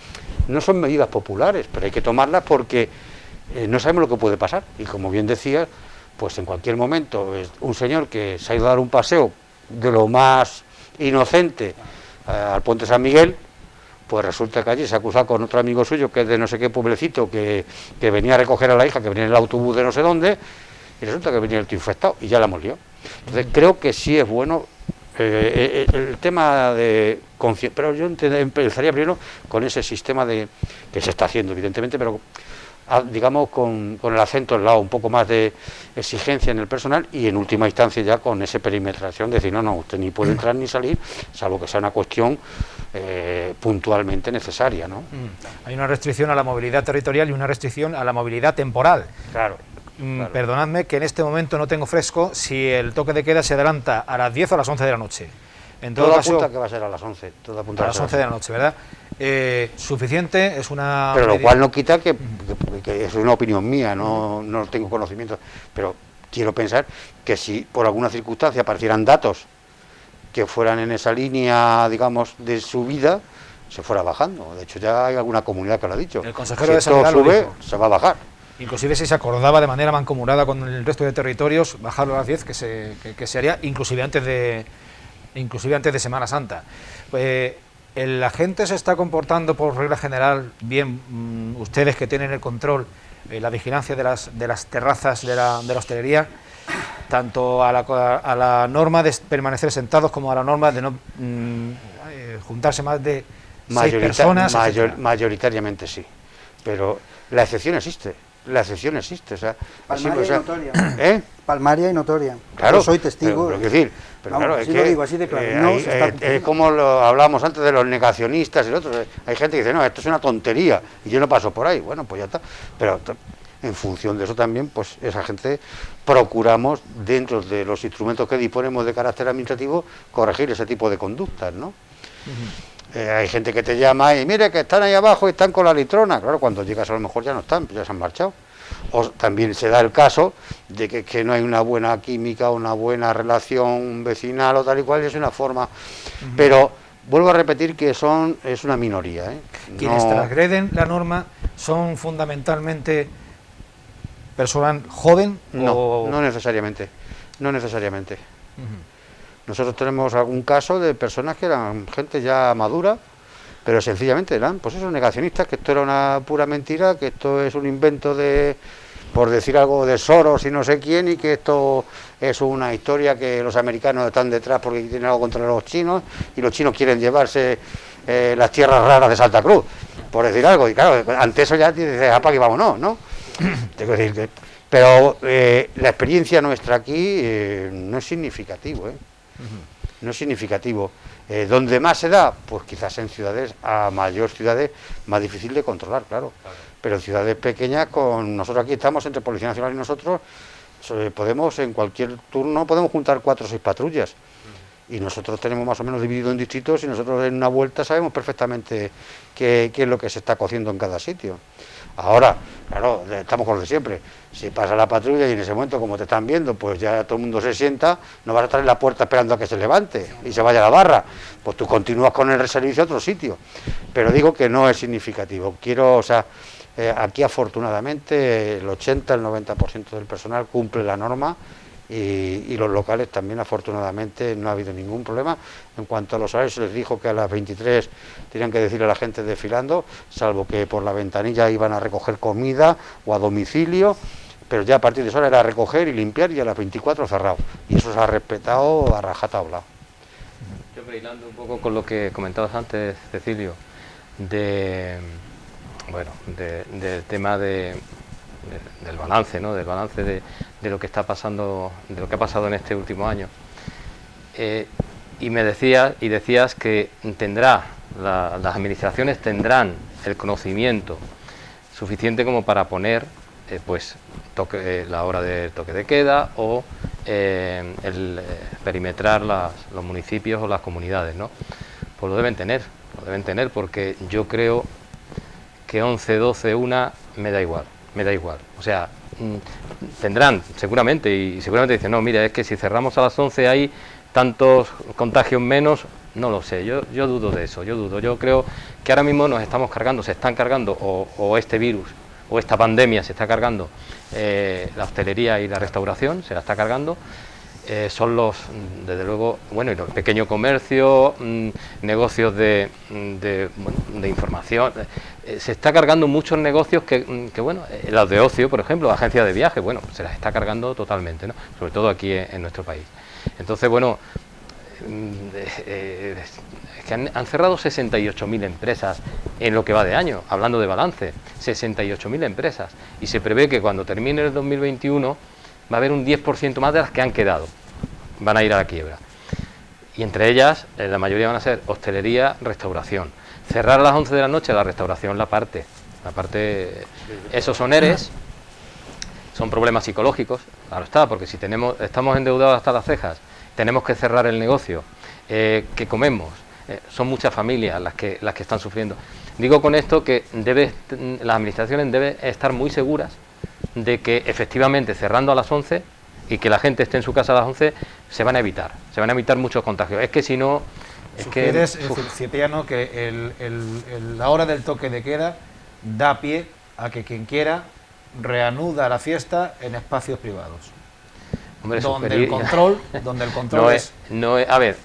no son medidas populares, pero hay que tomarlas porque no sabemos lo que puede pasar. Y como bien decías, pues en cualquier momento un señor que se ha ido a dar un paseo de lo más inocente al puente San Miguel, pues resulta que allí se ha acusado con otro amigo suyo que es de no sé qué pueblecito que venía a recoger a la hija, que venía en el autobús de no sé dónde, y resulta que venía el tío infectado y ya la hemos liado. Entonces creo que sí es bueno el tema de conciencia, pero yo empezaría primero con ese sistema de que se está haciendo evidentemente, pero digamos con el acento al lado, un poco más de exigencia en el personal y en última instancia ya con esa perimetración de decir no, usted ni puede entrar ni salir, salvo que sea una cuestión puntualmente necesaria, ¿no? Hay una restricción a la movilidad territorial y una restricción a la movilidad temporal. Claro. Perdonadme que en este momento no tengo fresco si el toque de queda se adelanta a las 10 o a las 11 de la noche. En todo todo caso, apunta que va a ser a las 11. Todo apunta a las 11 de la noche, ¿verdad? Suficiente, es una... Pero lo cual no quita que es una opinión mía, no tengo conocimiento, pero quiero pensar que si por alguna circunstancia aparecieran datos que fueran en esa línea, digamos, de subida, se fuera bajando. De hecho, ya hay alguna comunidad que lo ha dicho. El consejero si de Sanidad esto sube, lo dijo. se va a bajar. Inclusive si se acordaba de manera mancomunada con el resto de territorios, bajarlo a las 10, que se haría inclusive antes de Semana Santa. La gente se está comportando por regla general bien, ustedes que tienen el control, la vigilancia de las terrazas de la hostelería, tanto a la norma de permanecer sentados como a la norma de no juntarse más de 6 personas. Mayoritariamente sí, pero la excepción existe. O sea, Palmaria y notoria. Palmaria y notoria. Claro, yo soy testigo. Pero decir, pero vamos, claro, así lo digo, así de claro. Es como lo hablábamos antes de los negacionistas y el otro. Hay gente que dice, no, esto es una tontería y yo no paso por ahí. Bueno, pues ya está. Pero en función de eso también, pues esa gente procuramos, dentro de los instrumentos que disponemos de carácter administrativo, corregir ese tipo de conductas, ¿no? Hay gente que te llama y mire que están ahí abajo y están con la litrona. Claro, cuando llegas a lo mejor ya no están, ya se han marchado. O también se da el caso de que no hay una buena química, una buena relación vecinal o tal y cual, y es una forma. Pero vuelvo a repetir que es una minoría. Quienes transgreden la norma son fundamentalmente personas joven no necesariamente. Nosotros tenemos algún caso de personas que eran gente ya madura, pero sencillamente eran, pues esos negacionistas, que esto era una pura mentira, que esto es un invento por decir algo de Soros y no sé quién, y que esto es una historia que los americanos están detrás porque tienen algo contra los chinos, y los chinos quieren llevarse las tierras raras de Santa Cruz, por decir algo. Y claro, ante eso ya dices, apaga y vámonos, ¿no? Tengo que decir que... Pero la experiencia nuestra aquí no es significativo, no es significativo. ¿Dónde más se da? Pues quizás en ciudades, a mayor ciudades, más difícil de controlar, claro. Pero en ciudades pequeñas, nosotros aquí estamos entre Policía Nacional y nosotros, podemos en cualquier turno podemos juntar 4 o 6 patrullas. Y nosotros tenemos más o menos dividido en distritos y nosotros en una vuelta sabemos perfectamente qué es lo que se está cociendo en cada sitio. Ahora, claro, estamos con lo de siempre. Si pasa la patrulla y en ese momento, como te están viendo, pues ya todo el mundo se sienta, no vas a estar en la puerta esperando a que se levante y se vaya a la barra. Pues tú continúas con el servicio a otro sitio. Pero digo que no es significativo. Aquí afortunadamente el 80, el 90% del personal cumple la norma y los locales también afortunadamente no ha habido ningún problema. En cuanto a los horarios, se les dijo que a las 23 tenían que decirle a la gente desfilando, salvo que por la ventanilla iban a recoger comida o a domicilio, pero ya a partir de eso era recoger y limpiar, y a las 24 cerrado, y eso se ha respetado a rajatabla. Yo, hilando un poco con lo que comentabas antes, Cecilio, del tema del balance, ¿no? Del balance de lo que está pasando, de lo que ha pasado en este último año. Y decías que las administraciones tendrán el conocimiento suficiente como para poner la hora de toque de queda o perimetrar los municipios o las comunidades, ¿no? Pues lo deben tener, porque yo creo que 11, 12, 1 me da igual. O sea, tendrán seguramente, y seguramente dicen, no, mira, es que si cerramos a las 11 hay tantos contagios menos, No lo sé, yo dudo de eso, yo creo que ahora mismo nos estamos cargando, se están cargando, o este virus, o esta pandemia se está cargando la hostelería y la restauración, se la está cargando, son desde luego, bueno, y los pequeños comercios, negocios de información, se está cargando muchos negocios que bueno, los de ocio, por ejemplo, agencias de viaje, bueno, se las está cargando totalmente, ¿no? Sobre todo aquí en nuestro país. Entonces, bueno, es que han cerrado 68.000 empresas en lo que va de año, hablando de balance, 68.000 empresas, y se prevé que cuando termine el 2021 va a haber un 10% más de las que han quedado, van a ir a la quiebra, y entre ellas la mayoría van a ser hostelería, restauración. Cerrar a las 11 de la noche la restauración, la parte, esos son ERES, son problemas psicológicos, claro está, porque si estamos endeudados hasta las cejas, tenemos que cerrar el negocio, que comemos, son muchas familias las que están sufriendo. Digo con esto que las administraciones deben estar muy seguras de que efectivamente cerrando a las 11 y que la gente esté en su casa a las 11 se van a evitar muchos contagios. Es que si no... ¿Sugieres, Cipriano, que la hora del toque de queda da pie a que quien quiera reanuda la fiesta en espacios privados? Hombre, donde el control es... A ver,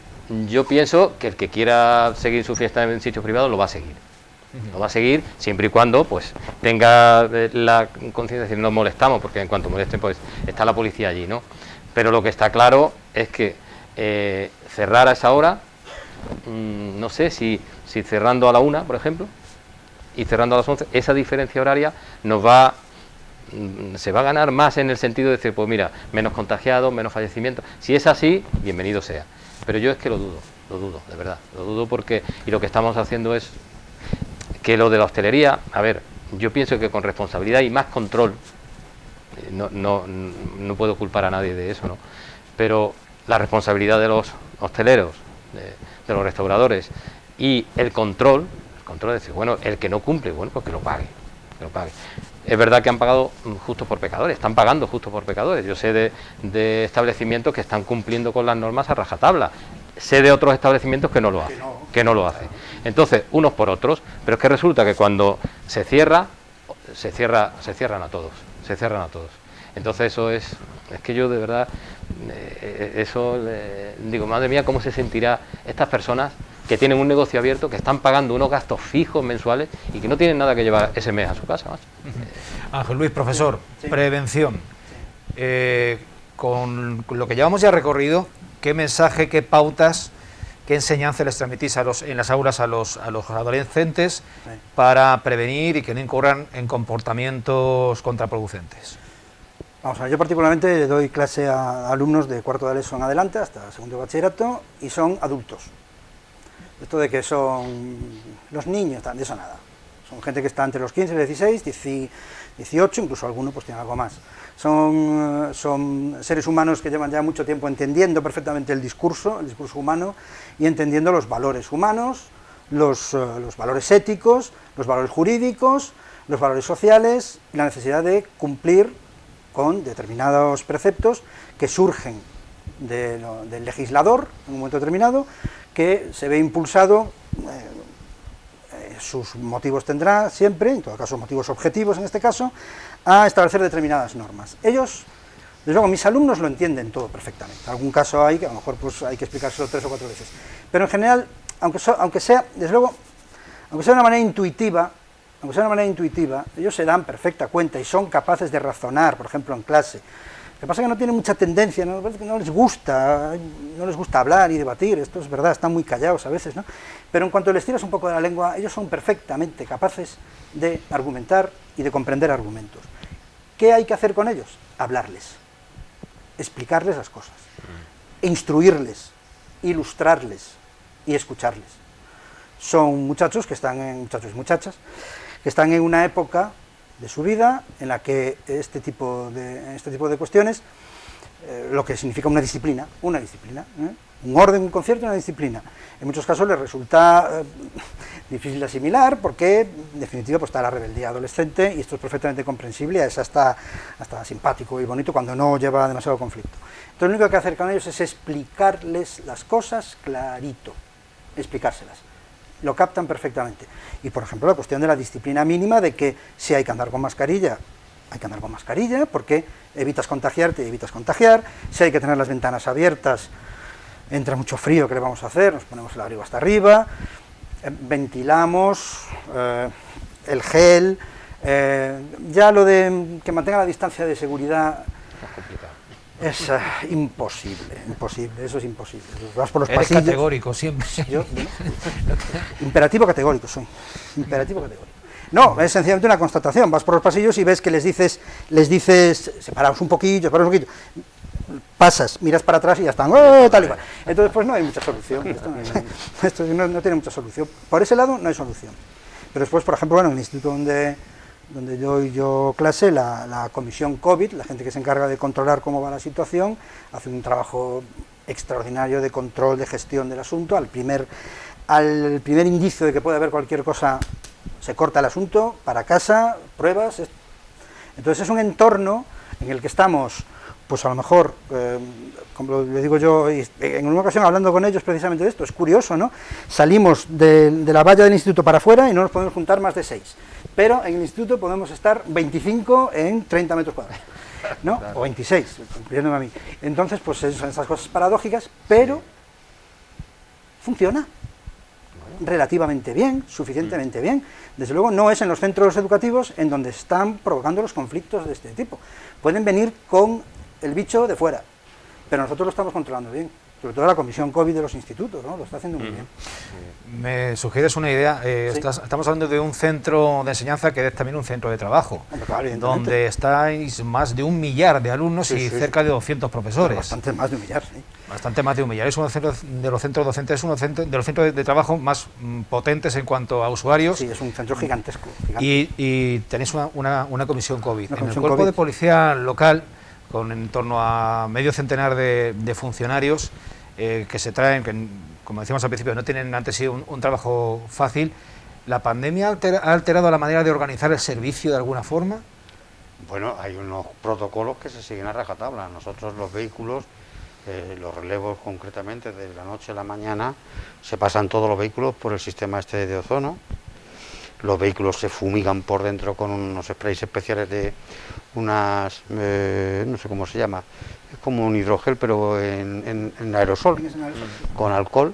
yo pienso que el que quiera seguir su fiesta en sitios privados lo va a seguir. Lo va a seguir siempre y cuando pues tenga la conciencia de decir no molestamos, porque en cuanto molesten pues está la policía allí, ¿no? Pero lo que está claro es que cerrar a esa hora, no sé si cerrando a la 1, por ejemplo, y cerrando a las 11, esa diferencia horaria se va a ganar más en el sentido de decir, pues mira, menos contagiados, menos fallecimientos. Si es así, bienvenido sea. Pero yo es que lo dudo, de verdad, lo dudo porque, y lo que estamos haciendo es que lo de la hostelería, a ver, yo pienso que con responsabilidad y más control, no puedo culpar a nadie de eso, ¿no? Pero la responsabilidad de los hosteleros, de los restauradores y el control es decir, bueno, el que no cumple, bueno, pues que lo pague. Es verdad que han pagado justos por pecadores, están pagando justos por pecadores. Yo sé de establecimientos que están cumpliendo con las normas a rajatabla. Sé de otros establecimientos que no lo hacen. Entonces, unos por otros, pero es que resulta que cuando se cierran a todos. Entonces eso es que yo de verdad, digo, madre mía, cómo se sentirá estas personas que tienen un negocio abierto, que están pagando unos gastos fijos mensuales y que no tienen nada que llevar ese mes a su casa, macho. Ángel Luis, profesor, sí. Prevención. Con lo que llevamos ya recorrido, ¿qué mensaje, qué pautas, qué enseñanza les transmitís en las aulas a los adolescentes para prevenir y que no incurran en comportamientos contraproducentes? Vamos a ver, yo particularmente doy clase a alumnos de cuarto de ESO en adelante, hasta segundo de bachillerato, y son adultos. Esto de que son los niños, de eso nada. Son gente que está entre los 15 y 16, 18, incluso algunos pues tienen algo más. Son seres humanos que llevan ya mucho tiempo entendiendo perfectamente el discurso humano y entendiendo los valores humanos, los valores éticos, los valores jurídicos, los valores sociales y la necesidad de cumplir con determinados preceptos que surgen del legislador en un momento determinado, que se ve impulsado, sus motivos tendrá siempre, en todo caso motivos objetivos en este caso, a establecer determinadas normas. Ellos, desde luego, mis alumnos lo entienden todo perfectamente. En algún caso hay que a lo mejor pues hay que explicárselo 3 o 4 veces, pero en general, aunque sea, desde luego, aunque sea de una manera intuitiva, ellos se dan perfecta cuenta y son capaces de razonar, por ejemplo, en clase. Lo que pasa es que no tienen mucha tendencia, no les gusta hablar y debatir, esto es verdad, están muy callados a veces, ¿no? Pero en cuanto les tiras un poco de la lengua, ellos son perfectamente capaces de argumentar y de comprender argumentos. ¿Qué hay que hacer con ellos? Hablarles, explicarles las cosas, instruirles, ilustrarles y escucharles. Son muchachos y muchachas, que están en una época de su vida en la que este tipo de cuestiones, lo que significa una disciplina, un orden, un concierto, una disciplina, en muchos casos les resulta difícil de asimilar porque, en definitiva, pues está la rebeldía adolescente y esto es perfectamente comprensible, es hasta simpático y bonito cuando no lleva demasiado conflicto. Entonces lo único que hay que hacer con ellos es explicarles las cosas clarito, explicárselas. Lo captan perfectamente. Y, por ejemplo, la cuestión de la disciplina mínima de que si hay que andar con mascarilla, hay que andar con mascarilla porque evitas contagiarte y evitas contagiar. Si hay que tener las ventanas abiertas, entra mucho frío, ¿qué le vamos a hacer? Nos ponemos el abrigo hasta arriba, ventilamos, el gel, ya lo de que mantenga la distancia de seguridad es imposible, eso es imposible. Vas por los Eres pasillos. categórico siempre. Yo, imperativo categórico soy, imperativo categórico. No, es sencillamente una constatación, vas por los pasillos y ves que les dices, separaos un poquillo, pasas, miras para atrás y ya están, tal y cual. Entonces, pues no hay mucha solución, esto no tiene mucha solución. Por ese lado no hay solución. Pero después, por ejemplo, en el instituto donde yo clase, la comisión COVID, la gente que se encarga de controlar cómo va la situación, hace un trabajo extraordinario de control, de gestión del asunto. Al primer indicio de que puede haber cualquier cosa, se corta el asunto, para casa, pruebas. Entonces es un entorno en el que estamos, pues a lo mejor, como le digo yo, en una ocasión hablando con ellos precisamente de esto, es curioso, ¿no? Salimos de la valla del instituto para afuera y no nos podemos juntar más de 6, pero en el instituto podemos estar 25 en 30 metros cuadrados, ¿no? Claro. O 26, incluyéndome a mí. Entonces, pues son esas cosas paradójicas, pero funciona relativamente bien, suficientemente bien. Desde luego no es en los centros educativos en donde están provocando los conflictos de este tipo. Pueden venir con el bicho de fuera, pero nosotros lo estamos controlando bien, sobre todo la comisión COVID de los institutos, ¿no? Lo está haciendo muy bien. Me sugieres una idea, Sí. Estamos hablando de un centro de enseñanza que es también un centro de trabajo, donde estáis más de 1 millar de alumnos y cerca de 200 profesores. Bastante más de 1 millar, sí. Bastante más de 1 millar. Es uno de los centros docentes, es uno de los centros de trabajo más potentes en cuanto a usuarios. Sí, es un centro gigantesco. Y tenéis una comisión COVID. En el cuerpo COVID de policía local, con en torno a medio centenar de funcionarios que se traen, que como decíamos al principio, no tienen ante sí un trabajo fácil. ¿La pandemia ha alterado la manera de organizar el servicio de alguna forma? Bueno, hay unos protocolos que se siguen a rajatabla. Nosotros los vehículos, los relevos concretamente, de la noche a la mañana, se pasan todos los vehículos por el sistema este de ozono. Los vehículos se fumigan por dentro con unos sprays especiales de unas, no sé cómo se llama, es como un hidrogel pero en aerosol, con alcohol.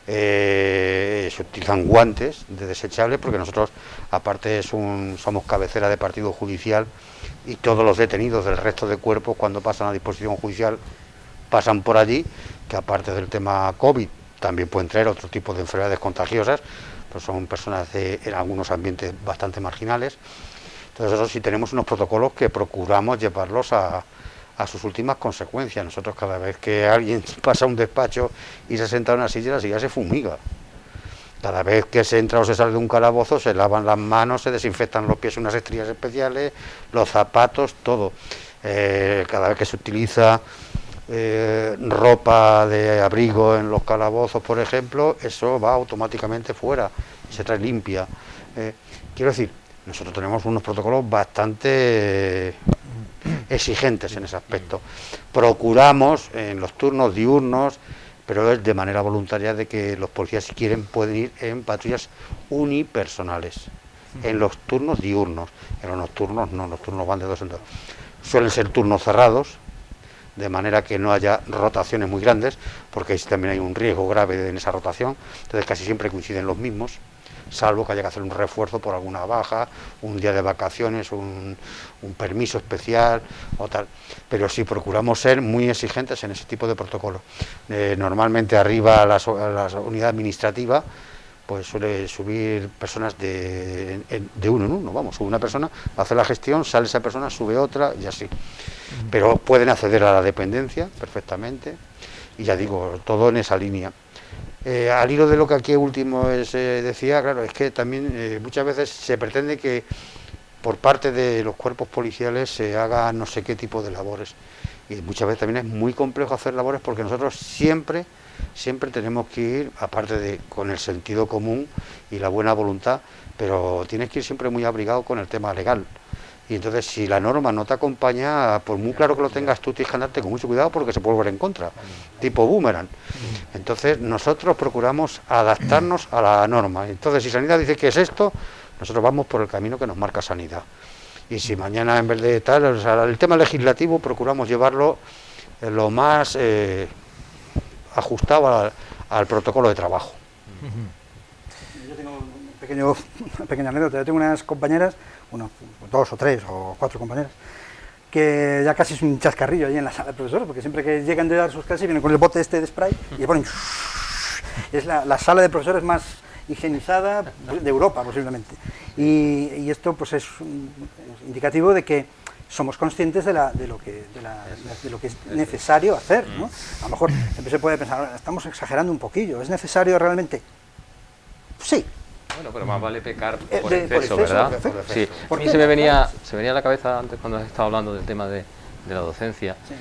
Se utilizan guantes de desechables porque nosotros, aparte, somos cabecera de partido judicial y todos los detenidos del resto de cuerpos, cuando pasan a disposición judicial, pasan por allí, que aparte del tema COVID también pueden traer otro tipo de enfermedades contagiosas, pues son personas en algunos ambientes bastante marginales. Entonces nosotros sí tenemos unos protocolos que procuramos llevarlos a sus últimas consecuencias. Nosotros, cada vez que alguien pasa a un despacho y se sienta en una silla, la silla se fumiga. Cada vez que se entra o se sale de un calabozo, se lavan las manos, se desinfectan los pies, unas estrías especiales, los zapatos, todo. Cada vez que se utiliza ropa de abrigo en los calabozos, por ejemplo, eso va automáticamente fuera, se trae limpia. Quiero decir, nosotros tenemos unos protocolos bastante exigentes en ese aspecto. Procuramos en los turnos diurnos, pero es de manera voluntaria, de que los policías, si quieren, pueden ir en patrullas unipersonales, en los turnos diurnos. En los nocturnos no, los turnos van de 2 en 2. Suelen ser turnos cerrados, de manera que no haya rotaciones muy grandes, porque ahí también hay un riesgo grave en esa rotación. Entonces casi siempre coinciden los mismos, salvo que haya que hacer un refuerzo por alguna baja, un día de vacaciones, un permiso especial o tal. Pero sí procuramos ser muy exigentes en ese tipo de protocolos. Normalmente arriba a la unidad administrativa pues suele subir personas de uno en uno, vamos, sube una persona, hace la gestión, sale esa persona, sube otra y así. Pero pueden acceder a la dependencia perfectamente y ya digo, todo en esa línea. Al hilo de lo que aquí último decía, claro, es que también muchas veces se pretende que por parte de los cuerpos policiales se haga no sé qué tipo de labores, y muchas veces también es muy complejo hacer labores, porque nosotros siempre tenemos que ir, aparte de con el sentido común y la buena voluntad, pero tienes que ir siempre muy abrigado con el tema legal. Y entonces, si la norma no te acompaña, por muy claro que lo tengas, tú tienes que andarte con mucho cuidado porque se puede volver en contra, tipo boomerang. Entonces, nosotros procuramos adaptarnos a la norma. Entonces, si Sanidad dice que es esto, nosotros vamos por el camino que nos marca Sanidad. Y si mañana, en vez de tal, o sea, el tema legislativo, procuramos llevarlo lo más ajustado al protocolo de trabajo. Yo tengo una pequeña anécdota. Yo tengo unas compañeras, 2 o 3 o 4 compañeras, que ya casi es un chascarrillo ahí en la sala de profesores, porque siempre que llegan de dar sus clases vienen con el bote este de spray y le ponen... Es la sala de profesores más higienizada de Europa, posiblemente. Y esto pues es indicativo de que somos conscientes de lo que es necesario hacer, ¿no? A lo mejor siempre se puede pensar, estamos exagerando un poquillo, ¿es necesario realmente? Sí. Bueno, pero más vale pecar por por exceso, exceso, ¿verdad? perfecto. Sí. A ¿Por mí qué? se me venía a la cabeza antes cuando has estado hablando del tema de la docencia, Sí.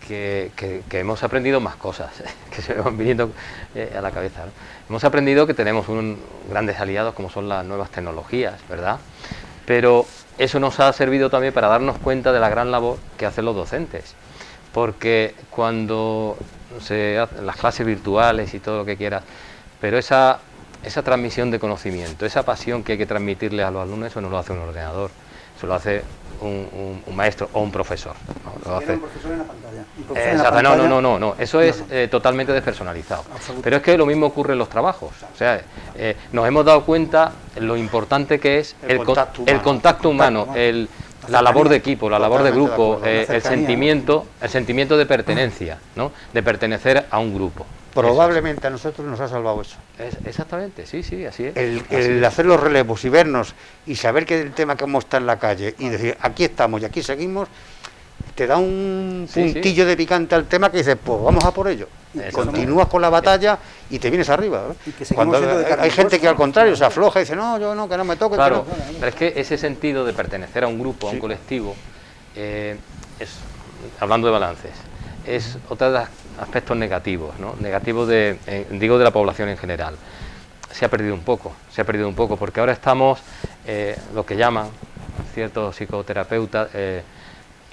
que hemos aprendido más cosas que se me van viniendo a la cabeza, ¿no? Hemos aprendido que tenemos grandes aliados como son las nuevas tecnologías, ¿verdad? Pero eso nos ha servido también para darnos cuenta de la gran labor que hacen los docentes, porque cuando se hacen las clases virtuales y todo lo que quieras, pero esa transmisión de conocimiento, esa pasión que hay que transmitirle a los alumnos, eso no lo hace un ordenador, eso lo hace un maestro o un profesor, ¿no? Lo hace... Un profesor en la pantalla. Un profesor en la Exacto, pantalla. no, eso es totalmente despersonalizado. Absolutamente. Pero es que lo mismo ocurre en los trabajos. O sea, nos hemos dado cuenta lo importante que es el contacto humano, la labor de equipo, la labor de grupo, el sentimiento de pertenencia, ¿no? De pertenecer a un grupo. Probablemente a nosotros nos ha salvado eso. Exactamente, sí, así es. El hacer los relevos y vernos y saber que el tema que hemos estado en la calle y decir, aquí estamos y aquí seguimos, te da un puntillo de picante al tema que dices, pues vamos a por ello. Y continúas con la batalla y te vienes arriba, ¿no? Y que seguimos siendo de carne Hay y gente hueso, que al ¿no? contrario se afloja y dice, no, yo no, que no me toque. Claro, que no. pero es que ese sentido de pertenecer a un grupo, a un colectivo, hablando de balances, es otro de los aspectos negativos, ¿no? Negativos de la población en general. Se ha perdido un poco, porque ahora estamos, lo que llaman ciertos psicoterapeutas,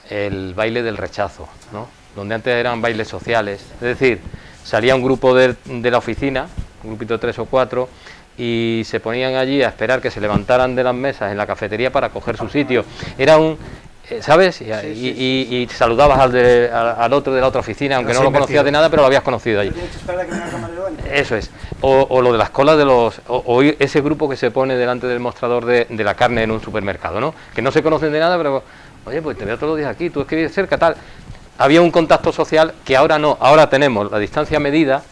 el baile del rechazo, ¿no? Donde antes eran bailes sociales, es decir, salía un grupo de la oficina, un grupito de 3 o 4, y se ponían allí a esperar que se levantaran de las mesas en la cafetería para coger su sitio. Era un... ¿sabes? Y saludabas al otro de la otra oficina, aunque no lo conocías de nada, pero lo habías conocido allí. Eso es. O lo de las colas de o ese grupo que se pone delante del mostrador de la carne en un supermercado, ¿no? Que no se conocen de nada, pero, oye, pues te veo todos los días aquí, tú es que vives cerca, tal. Había un contacto social que ahora no, ahora tenemos la distancia medida,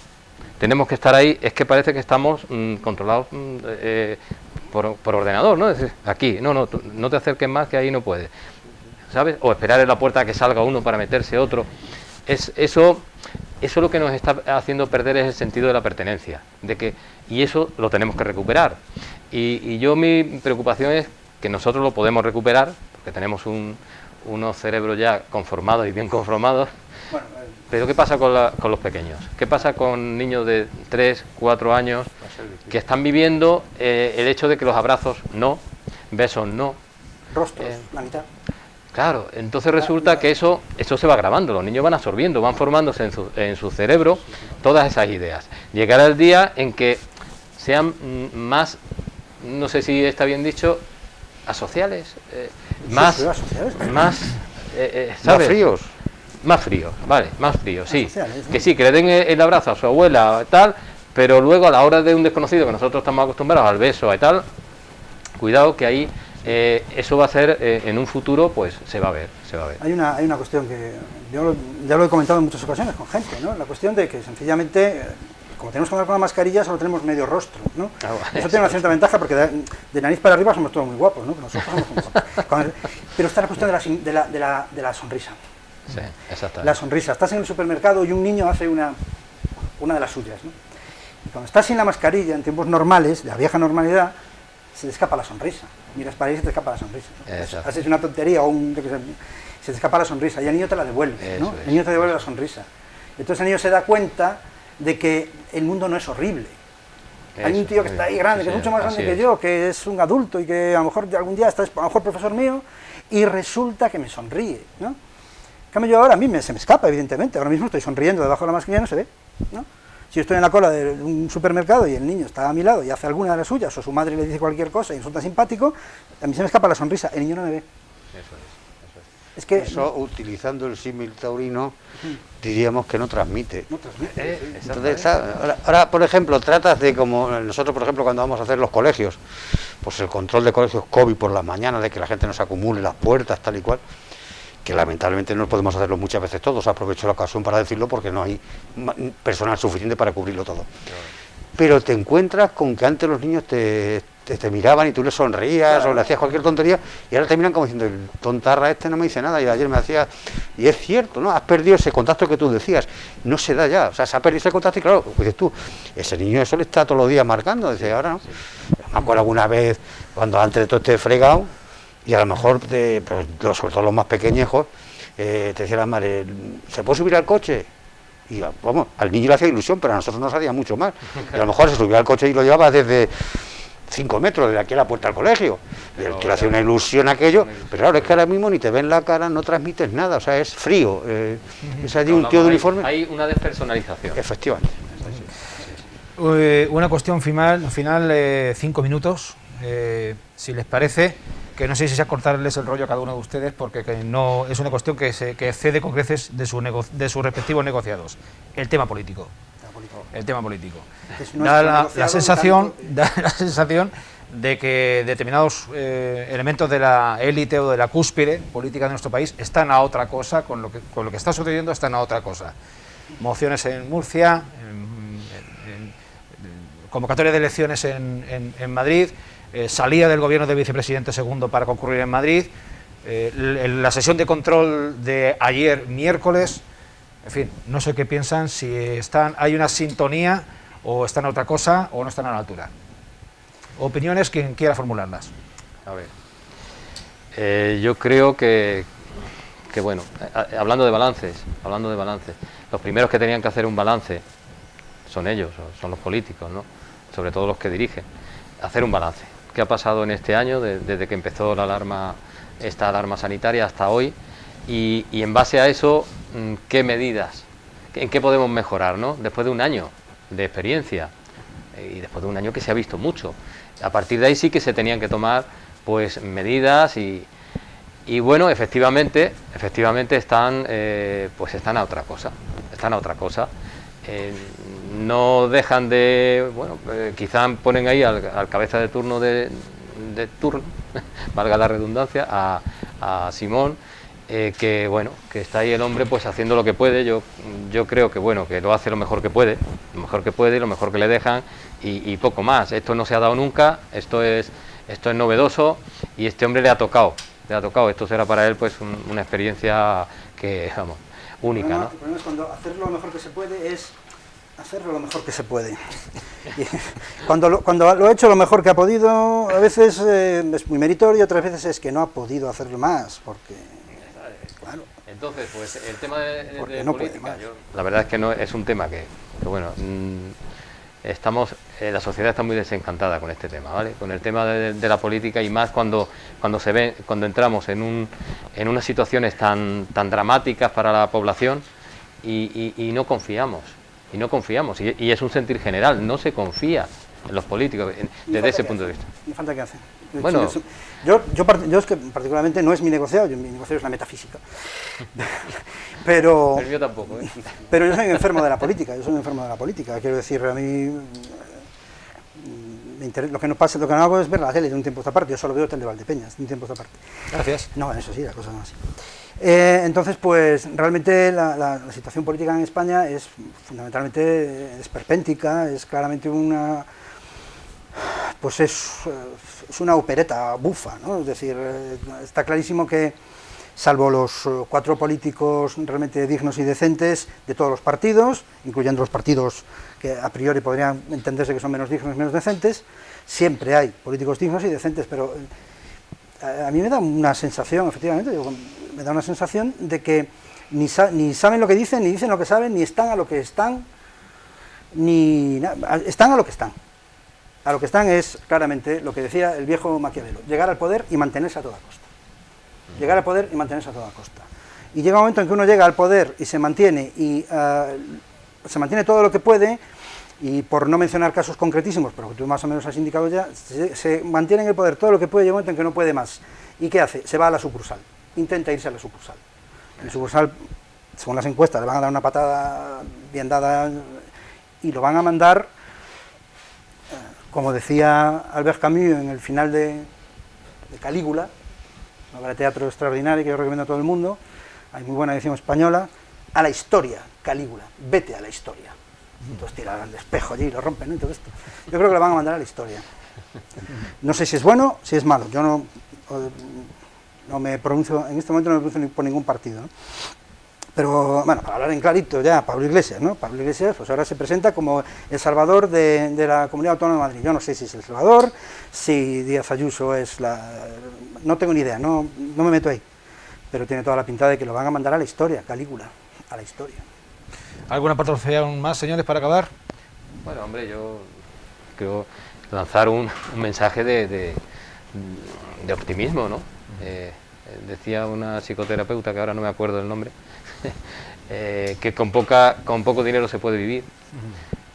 tenemos que estar ahí, es que parece que estamos controlados por ordenador, ¿no? Es decir, aquí, no te acerques más, que ahí no puedes, ¿sabes? O esperar en la puerta a que salga uno para meterse otro. Eso lo que nos está haciendo perder es el sentido de la pertenencia, y eso lo tenemos que recuperar. Y mi preocupación es que nosotros lo podemos recuperar, porque tenemos unos cerebros ya conformados y bien conformados. Bueno, pero ¿qué pasa con los pequeños? ¿Qué pasa con niños de 3, 4 años que están viviendo el hecho de que los abrazos no, besos no? Rostros, la mitad. Claro, entonces resulta que eso se va grabando, los niños van absorbiendo, van formándose en su cerebro todas esas ideas. Llegará el día en que sean más, no sé si está bien dicho, asociales, ¿sabes? Más fríos. Más fríos, vale, más fríos, sí. Asociales, ¿no? Que sí, que le den el abrazo a su abuela tal, pero luego a la hora de un desconocido, que nosotros estamos acostumbrados al beso y tal, cuidado que ahí eso va a ser en un futuro, pues se va a ver. Hay una cuestión que yo ya lo he comentado en muchas ocasiones con gente, ¿no? La cuestión de que sencillamente, como tenemos que andar con la mascarilla, solo tenemos medio rostro, ¿no? Eso tiene una cierta ventaja porque de nariz para arriba somos todos muy guapos, ¿no? Nosotros somos muy guapos. Pero está la cuestión de la sonrisa. Sí, exactamente. La sonrisa. Estás en el supermercado y un niño hace una de las suyas, ¿no? Y cuando estás sin la mascarilla, en tiempos normales, de la vieja normalidad, se te escapa la sonrisa. Miras para ahí y se te escapa la sonrisa, ¿no? Haces una tontería o se te escapa la sonrisa y el niño te la devuelve, ¿no? El niño te devuelve la sonrisa. Entonces el niño se da cuenta de que el mundo no es horrible. Hay un tío que está ahí grande, que es mucho más grande que yo, que es un adulto y que a lo mejor algún día está a lo mejor profesor mío, y resulta que me sonríe, ¿no? En cambio yo ahora, a mí se me escapa, evidentemente, ahora mismo estoy sonriendo debajo de la mascarilla, no se ve, ¿no? Si yo estoy en la cola de un supermercado y el niño está a mi lado y hace alguna de las suyas, o su madre le dice cualquier cosa y resulta simpático, a mí se me escapa la sonrisa, el niño no me ve. Es que eso, utilizando el símil taurino, diríamos que no transmite. no transmite. Entonces, ahora, por ejemplo, tratas de, como nosotros, por ejemplo, cuando vamos a hacer los colegios, pues el control de colegios COVID por la mañana, de que la gente no se acumule las puertas, tal y cual, que lamentablemente no podemos hacerlo muchas veces todos. Aprovecho la ocasión para decirlo porque no hay personal suficiente para cubrirlo todo. Pero te encuentras con que antes los niños te miraban y tú les sonreías, claro, o le hacías cualquier tontería, y ahora te miran como diciendo, el tontarra este no me dice nada, y ayer me hacía... Y es cierto, ¿no? Has perdido ese contacto que tú decías, no se da ya, o sea, se ha perdido ese contacto y claro, pues dices tú, ese niño eso le está todos los días marcando, desde ahora, ¿no? Me acuerdo alguna vez, cuando antes de todo este fregado, y a lo mejor, pues, sobre todo los más pequeñejos, te decía la madre, ¿se puede subir al coche? Y vamos, al niño le hacía ilusión, pero a nosotros nos hacía mucho más. Y a lo mejor se subía al coche y lo llevaba desde 5 metros, desde aquí a la puerta del colegio. El que le hacía una ilusión aquello, pero claro, es que ahora mismo ni te ven la cara, no transmites nada, o sea, es frío. Es allí un tío de uniforme. Hay una despersonalización. Efectivamente. Una cuestión final, 5 minutos, si les parece, que no sé si sea cortarles el rollo a cada uno de ustedes, porque no es una cuestión que excede con creces de sus respectivos negociados. El tema político. El tema político. Da la sensación de que determinados elementos de la élite o de la cúspide política de nuestro país están a otra cosa, con lo que está sucediendo están a otra cosa. Mociones en Murcia, convocatoria de elecciones en Madrid, salida del gobierno del vicepresidente segundo para concurrir en Madrid, la sesión de control de ayer miércoles, en fin, no sé qué piensan, si hay una sintonía o están a otra cosa o no están a la altura. Opiniones, quien quiera formularlas. A ver, yo creo que bueno, hablando de balances, los primeros que tenían que hacer un balance son ellos, son los políticos, ¿no? Sobre todo los que dirigen, hacer un balance. ¿Qué ha pasado en este año, desde que empezó esta alarma sanitaria hasta hoy? Y en base a eso, ¿qué medidas? ¿En qué podemos mejorar, ¿no? Después de un año de experiencia y después de un año que se ha visto mucho. A partir de ahí sí que se tenían que tomar pues medidas y bueno, efectivamente están a otra cosa. No dejan de, bueno, quizá ponen ahí al cabeza de turno de turno, valga la redundancia, a Simón, que bueno, que está ahí el hombre pues haciendo lo que puede. Yo creo que bueno, que lo hace lo mejor que puede y lo mejor que le dejan y poco más. Esto no se ha dado nunca, esto es novedoso y este hombre le ha tocado. Esto será para él pues una experiencia que, vamos, única, ¿no? El problema es cuando hacerlo lo mejor que se puede es hacerlo lo mejor que se puede. Cuando lo ha hecho lo mejor que ha podido, a veces es muy meritorio, otras veces es que no ha podido hacerlo más, porque... Claro. Entonces, pues el tema de no política, la verdad es que no es un tema que bueno, la sociedad está muy desencantada con este tema, ¿vale? Con el tema de la política y más cuando entramos en unas situaciones tan dramáticas para la población y no confiamos. Y es un sentir general, no se confía en los políticos desde ese punto de vista. Me falta que hacer. Bueno, yo es que particularmente no es mi negociado, mi negociado es la metafísica. Pero el mío tampoco, ¿eh? Pero yo soy un enfermo de la política, quiero decir, a mí lo que no hago es ver la tele de un tiempo a esta parte, yo solo veo tele de Valdepeñas de un tiempo a esta parte. Gracias. No, eso sí, la cosa no es así. Entonces, pues realmente la situación política en España es fundamentalmente esperpéntica, es claramente una opereta bufa, ¿no? Es decir, está clarísimo que, salvo los 4 políticos realmente dignos y decentes de todos los partidos, incluyendo los partidos que a priori podrían entenderse que son menos dignos y menos decentes, siempre hay políticos dignos y decentes, pero a mí me da una sensación, efectivamente, de que ni saben lo que dicen, ni dicen lo que saben, ni están a lo que están, están a lo que están. A lo que están es claramente lo que decía el viejo Maquiavelo, llegar al poder y mantenerse a toda costa. llegar al poder y mantenerse a toda costa. Y llega un momento en que uno llega al poder y se mantiene todo lo que puede, y por no mencionar casos concretísimos, pero que tú más o menos has indicado ya, se mantiene en el poder todo lo que puede, llega un momento en que no puede más. ¿Y qué hace? Se va a la sucursal, intenta irse a la sucursal. En la sucursal, según las encuestas, le van a dar una patada bien dada y lo van a mandar, como decía Albert Camus en el final de Calígula, una obra de teatro extraordinaria que yo recomiendo a todo el mundo, hay muy buena edición española, a la historia, Calígula, vete a la historia. Entonces tiran al espejo allí y lo rompen, ¿no? Y todo esto. Yo creo que lo van a mandar a la historia. No sé si es bueno, si es malo. Yo no me pronuncio, en este momento no me pronuncio por ningún partido, ¿no? Pero, bueno, para hablar en clarito ya, Pablo Iglesias, ¿no? Pablo Iglesias, pues ahora se presenta como el salvador de la Comunidad Autónoma de Madrid. Yo no sé si es el salvador, si Díaz Ayuso es la... No tengo ni idea, no me meto ahí. Pero tiene toda la pinta de que lo van a mandar a la historia, Calígula, a la historia. ¿Alguna aportación más, señores, para acabar? Bueno, hombre, yo creo lanzar un mensaje de optimismo, ¿no? Decía una psicoterapeuta, que ahora no me acuerdo el nombre, que con poco dinero se puede vivir,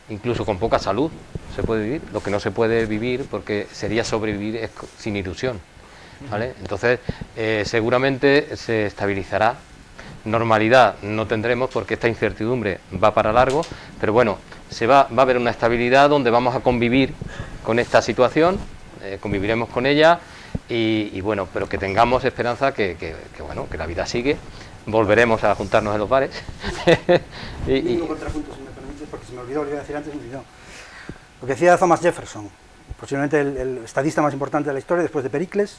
incluso con poca salud se puede vivir. Lo que no se puede vivir, porque sería sobrevivir, es sin ilusión, ¿vale? Entonces, seguramente se estabilizará. Normalidad no tendremos, porque esta incertidumbre va para largo, pero bueno, va a haber una estabilidad donde vamos a convivir con esta situación, conviviremos con ella y bueno, pero que tengamos esperanza que la vida sigue, volveremos a juntarnos en los bares. Un contrapunto, si me permites, porque se me olvidó, lo iba a decir antes, me olvidó. Lo que decía Thomas Jefferson, posiblemente el estadista más importante de la historia después de Pericles.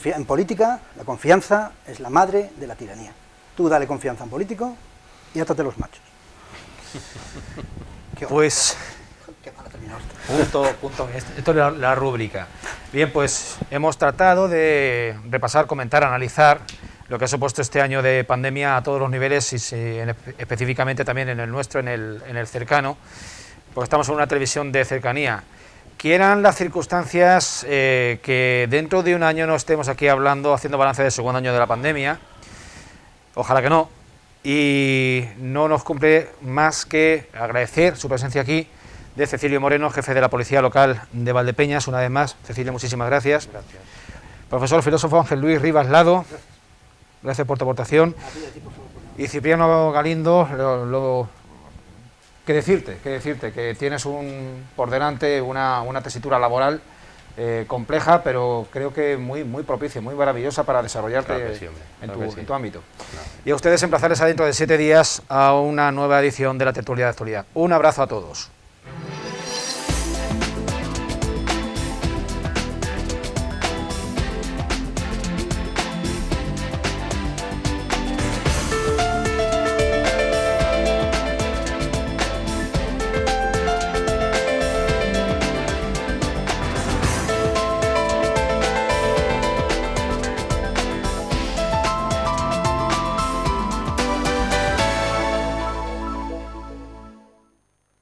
En política, la confianza es la madre de la tiranía. Tú dale confianza a un político y átate los machos. Pues... Qué mal ha terminado esto. Punto. Esto es la rúbrica. Bien, pues hemos tratado de repasar, comentar, analizar lo que ha supuesto este año de pandemia a todos los niveles y específicamente también en el nuestro, en el cercano, porque estamos en una televisión de cercanía. Quieran las circunstancias que dentro de un año no estemos aquí hablando, haciendo balance del segundo año de la pandemia, ojalá que no, y no nos cumple más que agradecer su presencia aquí de Cecilio Moreno, jefe de la Policía Local de Valdepeñas, una vez más. Cecilio, muchísimas gracias. Gracias. Profesor filósofo Ángel Luis Rivas Lado, gracias por tu aportación. Y Cipriano Galindo, ¿qué decirte? Que tienes por delante una tesitura laboral compleja, pero creo que muy propicia, muy maravillosa para desarrollarte en tu ámbito. Claro. Y a ustedes emplazarles a dentro de 7 días a una nueva edición de la Tertulia de Actualidad. Un abrazo a todos.